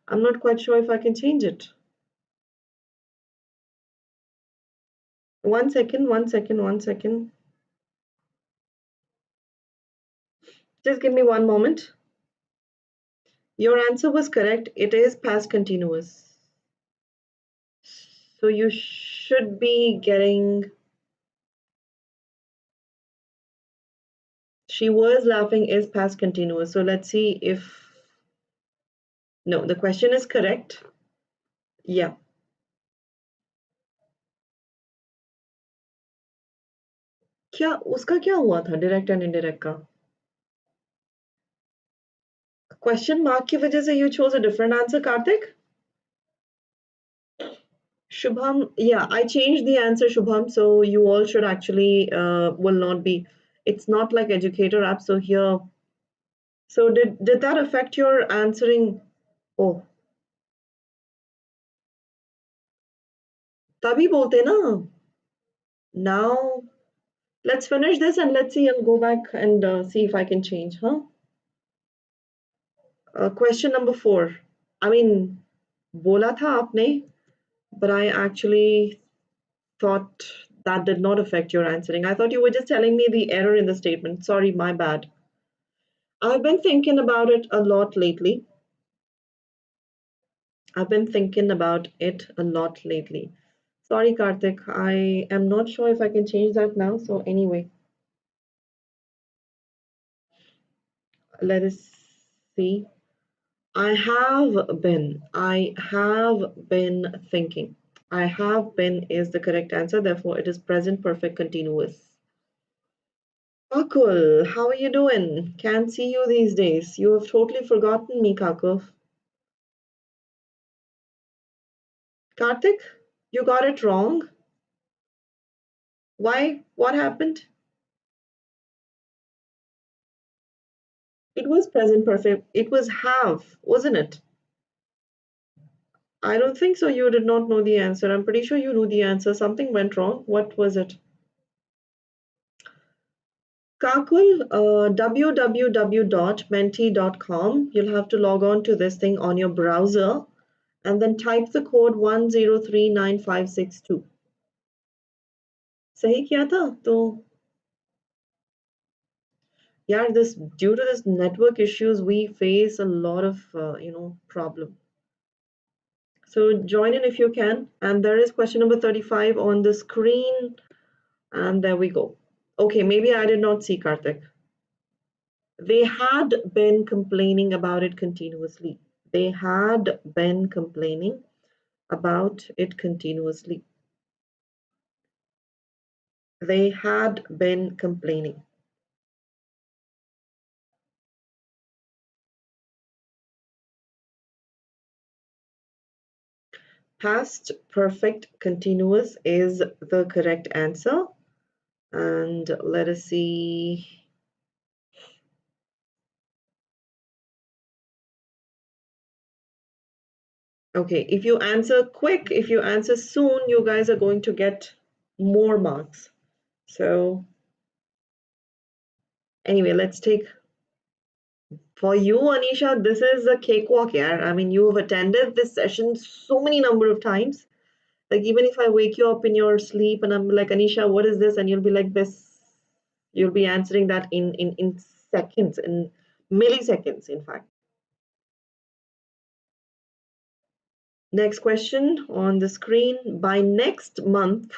I'm not quite sure if I can change it. One second. Just give me one moment. Your answer was correct. It is past continuous. So you should be getting. She was laughing is past continuous. So let's see if. No, the question is correct. Yeah. क्या उसका क्या हुआ था direct and indirect का? Question mark की वजह से you chose a different answer, Karthik? Shubham, yeah, I changed the answer, Shubham, so you all should actually will not be. It's not like educator app, so here. So did that affect your answering? Oh, तभी बोलते ना. Now let's finish this and let's see. I'll go back and see if I can change, huh? Question number 4. I mean, बोला था आपने, but I actually thought that did not affect your answering. I thought you were just telling me the error in the statement. Sorry, my bad. I've been thinking about it a lot lately. I've been thinking about it a lot lately. Sorry, Karthik. I am not sure if I can change that now. So, anyway, let us see. I have been thinking. I have been is the correct answer. Therefore, it is present perfect continuous. Kakul, how are you doing? Can't see you these days. You have totally forgotten me, Kakul. Karthik, you got it wrong. Why? What happened? It was present perfect. It was have, wasn't it? I don't think so. You did not know the answer. I'm pretty sure you knew the answer. Something went wrong. What was it? Kakul, www.menti.com. You'll have to log on to this thing on your browser and then type the code 1039562. सही किया था तो यार this due to this network issues we face a lot of problem. So join in if you can. And there is question number 35 on the screen. And there we go. Okay, maybe I did not see Karthik. They had been complaining about it continuously. They had been complaining about it continuously. They had been complaining. Past perfect continuous is the correct answer. And let us see. Okay, if you answer quick, if you answer soon, you guys are going to get more marks. So anyway, let's take for you, Anisha, this is a cakewalk, yeah. I mean, you have attended this session so many number of times. Like even if I wake you up in your sleep and I'm like, Anisha, what is this? And you'll be like this, you'll be answering that in seconds, in milliseconds, in fact. Next question on the screen. By next month,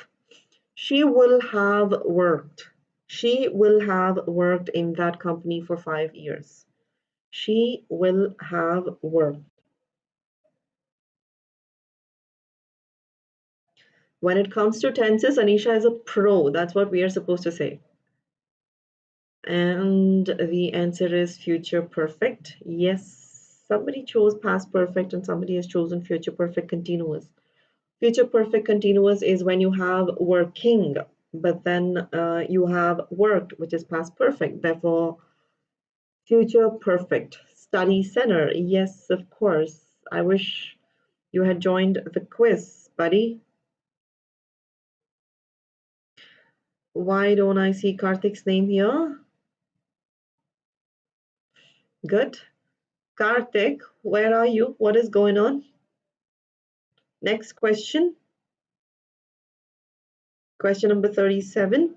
she will have worked. She will have worked in that company for 5 years. She will have worked. When it comes to tenses, Anisha is a pro. That's what we are supposed to say. And the answer is future perfect. Yes, somebody chose past perfect and somebody has chosen future perfect continuous. Future perfect continuous is when you have working, but then you have worked, which is past perfect. Therefore, future perfect. Study center. Yes, of course. I wish you had joined the quiz, buddy. Why don't I see Karthik's name here? Good. Karthik, where are you? What is going on? Next question. Question number 37.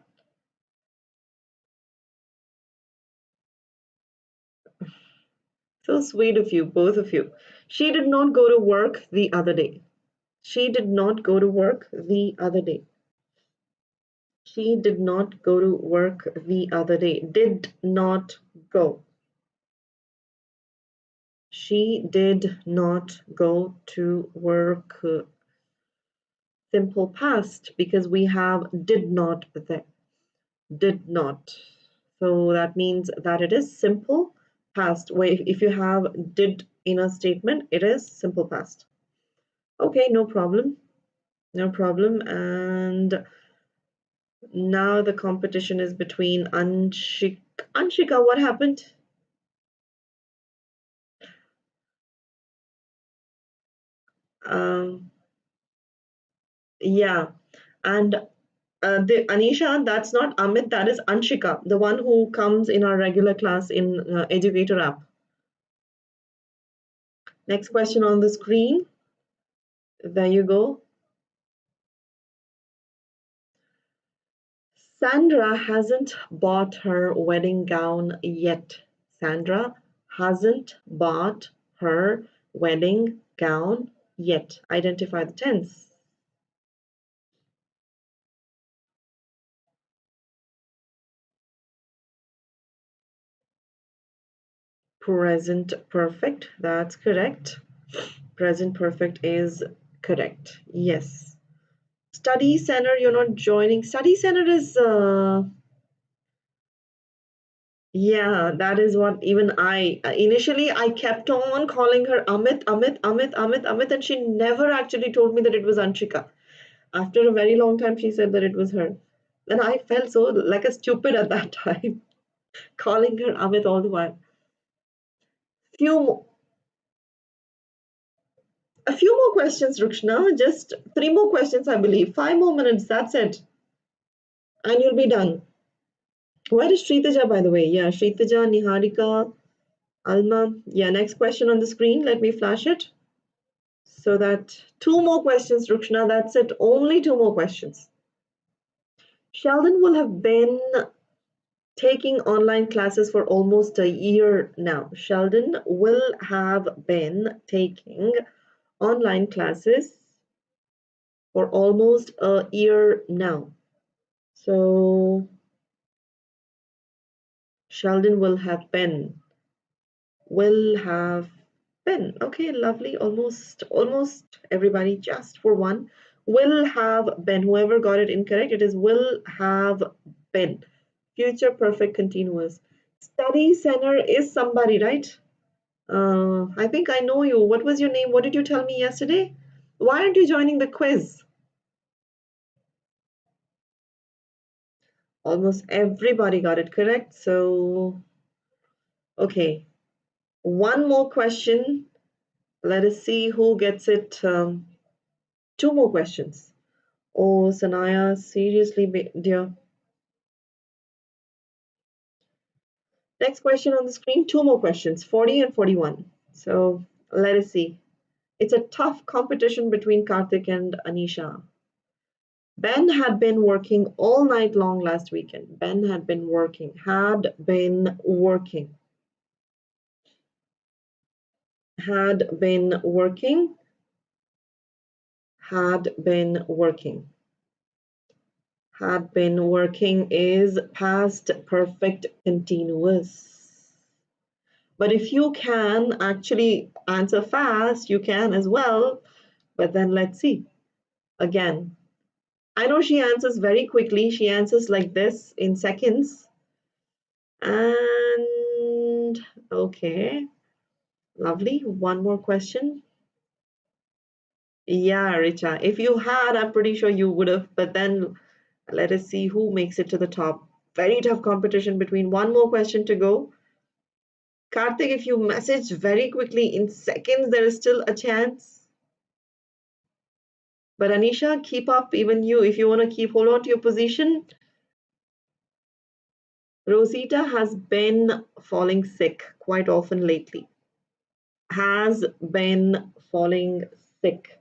So sweet of you, both of you. She did not go to work the other day. She did not go to work the other day. She did not go to work the other day. Did not go. She did not go to work. Simple past because we have did not there. did not. So that means that it is simple past. Where if you have did in a statement, it is simple past. Okay, no problem. No problem. And now the competition is between Anshika. Anshika, what happened? Um, yeah. And the Anisha, that's not Amit, that is Anshika, the one who comes in our regular class in Educator app. Next question on the screen. There you go. Sandra hasn't bought her wedding gown yet. Sandra hasn't bought her wedding gown yet. Identify the tense. Present perfect. That's correct. Present perfect is correct. Yes. Study center, you're not joining. Study center is yeah, that is what even I initially I kept on calling her Amit, Amit, Amit, Amit, Amit, and she never actually told me that it was Anshika. After a very long time, she said that it was her. And I felt so like a stupid at that time, calling her Amit all the while. Few, a few more questions, Rukshna. Just three more questions, I believe. 5 more minutes. That's it, and you'll be done. Where is Shritaja, by the way? Yeah, Shritaja, Niharika, Alma. Yeah, next question on the screen. Let me flash it. So that two more questions, Rukshna. That's it. Only two more questions. Sheldon will have been taking online classes for almost a year now. Sheldon will have been taking online classes for almost a year now. So Sheldon will have been. Okay, lovely. Almost everybody just for one. Will have been. Whoever got it incorrect, it is will have been. Future perfect continuous. Study center is somebody, right? I think I know you. What was your name? What did you tell me yesterday? Why aren't you joining the quiz? Almost everybody got it correct. So, okay. One more question. Let us see who gets it. Two more questions. Oh, Sanaya, seriously, dear. Next question on the screen. Two more questions, 40 and 41. So let us see. It's a tough competition between Karthik and Anisha. Ben had been working all night long last weekend. Ben had been working, had been working, had been working, had been working. Had been working is past perfect continuous. But if you can actually answer fast, you can as well. But then let's see. Again, I know she answers very quickly. She answers like this in seconds. And okay, lovely. One more question. Yeah, Richa. If you had, I'm pretty sure you would have. But then let us see who makes it to the top. Very tough competition between one more question to go. Karthik, if you message very quickly in seconds, there is still a chance. But Anisha, keep up, even you, if you want to hold on to your position. Rosita has been falling sick quite often lately. Has been falling sick.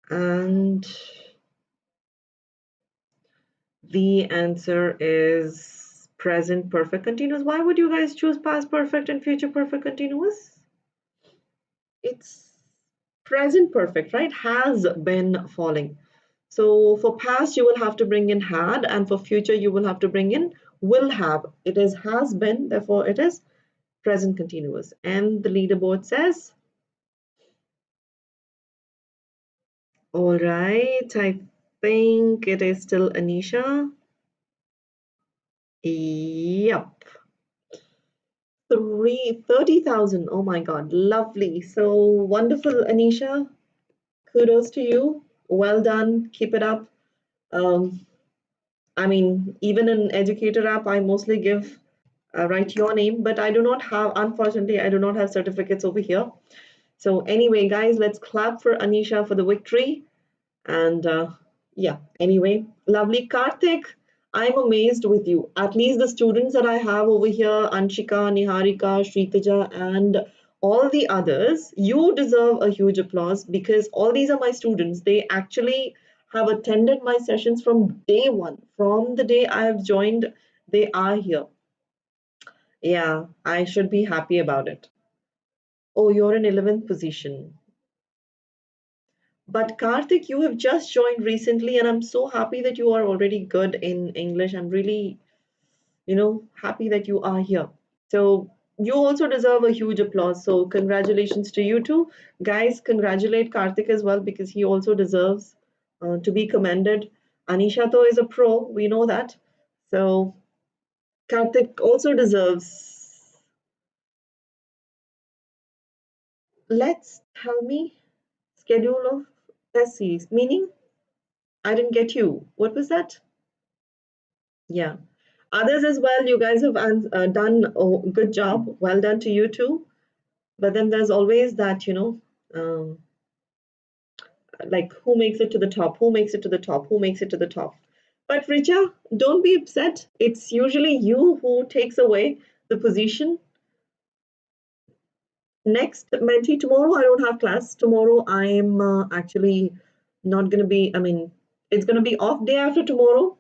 And the answer is present perfect continuous. Why would you guys choose past perfect and future perfect continuous? It's present perfect, right? Has been falling. So for past, you will have to bring in had, and for future, you will have to bring in will have. It is has been, therefore it is present continuous. And the leaderboard says All right, I think it is still Anisha. Yep. 30,000. Oh my God, lovely. So wonderful, Anisha. Kudos to you. Well done. Keep it up. Um, I mean, even in Educator app, I mostly give write your name, but I do not have, unfortunately, I do not have certificates over here. So anyway, guys, let's clap for Anisha for the victory. And yeah, anyway, lovely. Karthik, I'm amazed with you. At least the students that I have over here, Anshika, Niharika, Shritaja, and all the others, you deserve a huge applause because all these are my students. They actually have attended my sessions from day one. From the day I have joined, they are here. Yeah, I should be happy about it. Oh, you're in 11th position. But Karthik, you have just joined recently, and I'm so happy that you are already good in English. I'm really, happy that you are here. So you also deserve a huge applause. So congratulations to you too. Guys, congratulate Karthik as well because he also deserves to be commended. Anisha though is a pro, we know that. So Karthik also deserves. Let's tell me schedule of test series, meaning I didn't get you. What was that? Yeah. Others as well, you guys have done a good job. Well done to you too. But then there's always that, um, like who makes it to the top, who makes it to the top, who makes it to the top. But Richa, don't be upset. It's usually you who takes away the position. Next, Menti, tomorrow I don't have class. Tomorrow I'm actually not going to be, I mean, it's going to be off day after tomorrow.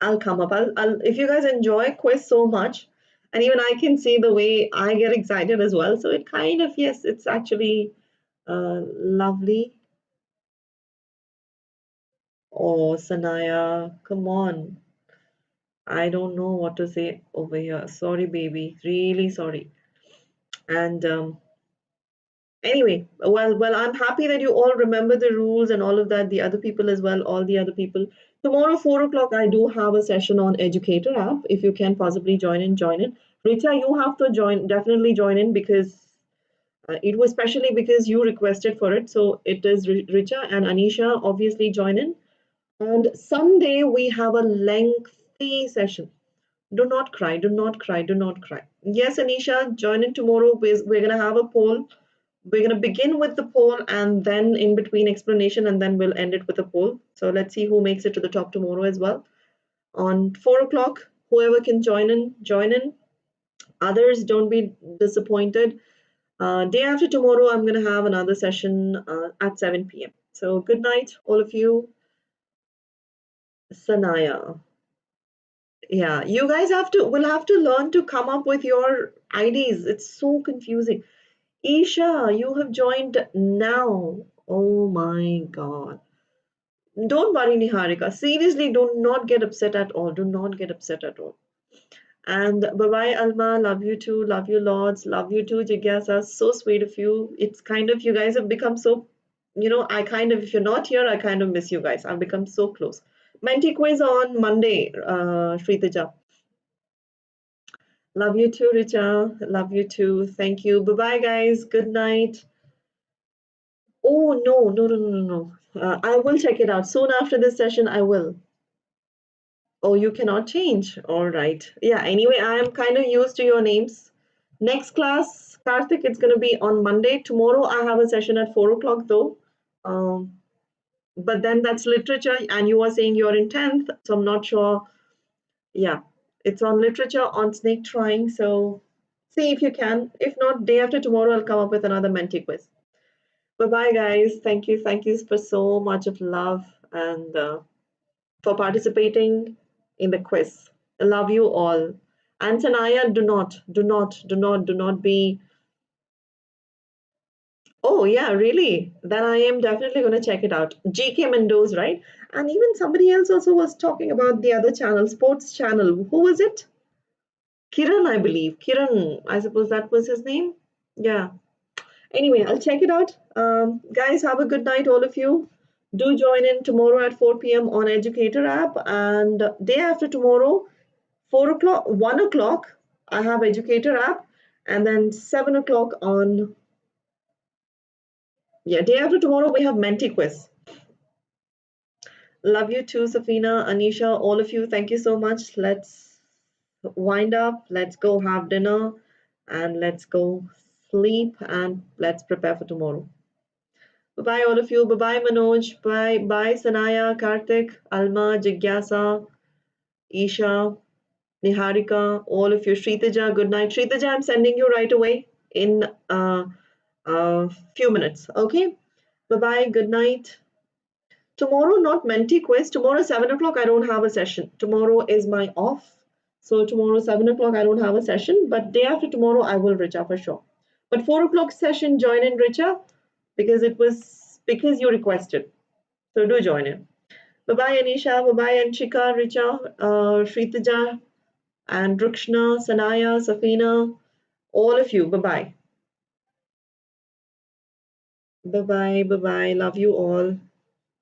I'll come up. I'll if you guys enjoy quiz so much, and even I can see the way I get excited as well. So it kind of yes, it's actually lovely. Oh, Sanaya, come on. I don't know what to say over here. Sorry, baby. Really sorry. And anyway, well, I'm happy that you all remember the rules and all of that. The other people as well, all the other people. Tomorrow, 4 o'clock, I do have a session on Educator app. If you can possibly join in, join in. Rita, you have to join, definitely join in because it was specially because you requested for it. So it is Richa and Anisha obviously join in. And someday we have a lengthy session. Do not cry, do not cry, do not cry. Yes, Anisha, join in tomorrow. We're going to have a poll. We're going to begin with the poll and then in between explanation, and then we'll end it with a poll. So let's see who makes it to the top tomorrow as well. On 4 o'clock, whoever can join in, join in. Others, don't be disappointed. Day after tomorrow, I'm going to have another session at 7 p.m. So good night, all of you. Sanaya. Yeah, you guys will have to learn to come up with your IDs. It's so confusing. Isha, you have joined now. Oh my God. Don't worry, Niharika. Seriously, do not get upset at all. Do not get upset at all. And bye bye, Alma. Love you too. Love you, Lords. Love you too, Jigyasa. So sweet of you. It's kind of, you guys have become so, I kind of, if you're not here, I kind of miss you guys. I've become so close. Menti quiz on Monday, Shritaja. Love you too, Richa. Love you too. Thank you. Bye bye, guys. Good night. Oh, no, no, no, no, no, no. I will check it out. Soon after this session, I will. Oh, you cannot change. All right. Yeah, anyway, I am kind of used to your names. Next class, Karthik, it's going to be on Monday. Tomorrow, I have a session at 4 o'clock, though. Um, but then that's literature, and you are saying you're in 10th, so I'm not sure. Yeah, it's on literature, on snake trying. So see if you can. If not, day after tomorrow, I'll come up with another Menti quiz. Bye bye, guys. Thank you. Thank you for so much of love and for participating in the quiz. I love you all. And Sanaya, do not be. Oh, yeah, really? Then I am definitely going to check it out. GK Mendoz, right? And even somebody else also was talking about the other channel, sports channel. Who was it? Kiran, I believe. Kiran, I suppose that was his name. Yeah. Anyway, I'll check it out. Guys, have a good night, all of you. Do join in tomorrow at 4 p.m. on Educator app, and day after tomorrow, 4 o'clock, 1 o'clock, I have Educator app, and then 7 o'clock on, yeah, day after tomorrow, we have Menti quiz. Love you too, Safina, Anisha, all of you. Thank you so much. Let's wind up. Let's go have dinner and let's go sleep and let's prepare for tomorrow. Bye bye, all of you. Bye bye, Manoj. Bye bye, Sanaya, Karthik, Alma, Jigyasa, Isha, Niharika, all of you. Shritaja, good night. Shritaja, I'm sending you right away in a few minutes. Okay? Bye bye, good night. Tomorrow, not Menti quiz. Tomorrow, 7 o'clock, I don't have a session. Tomorrow is my off. So, tomorrow, 7 o'clock, I don't have a session. But day after tomorrow, I will, Richa, for sure. But 4 o'clock session, join in, Richa, because it was because you requested. So, do join in. Bye bye, Anisha. Bye bye, Anshika, Richa, Shritaja, and Drukshna, Sanaya, Safina, all of you. Bye bye. Bye bye. Bye bye. Love you all.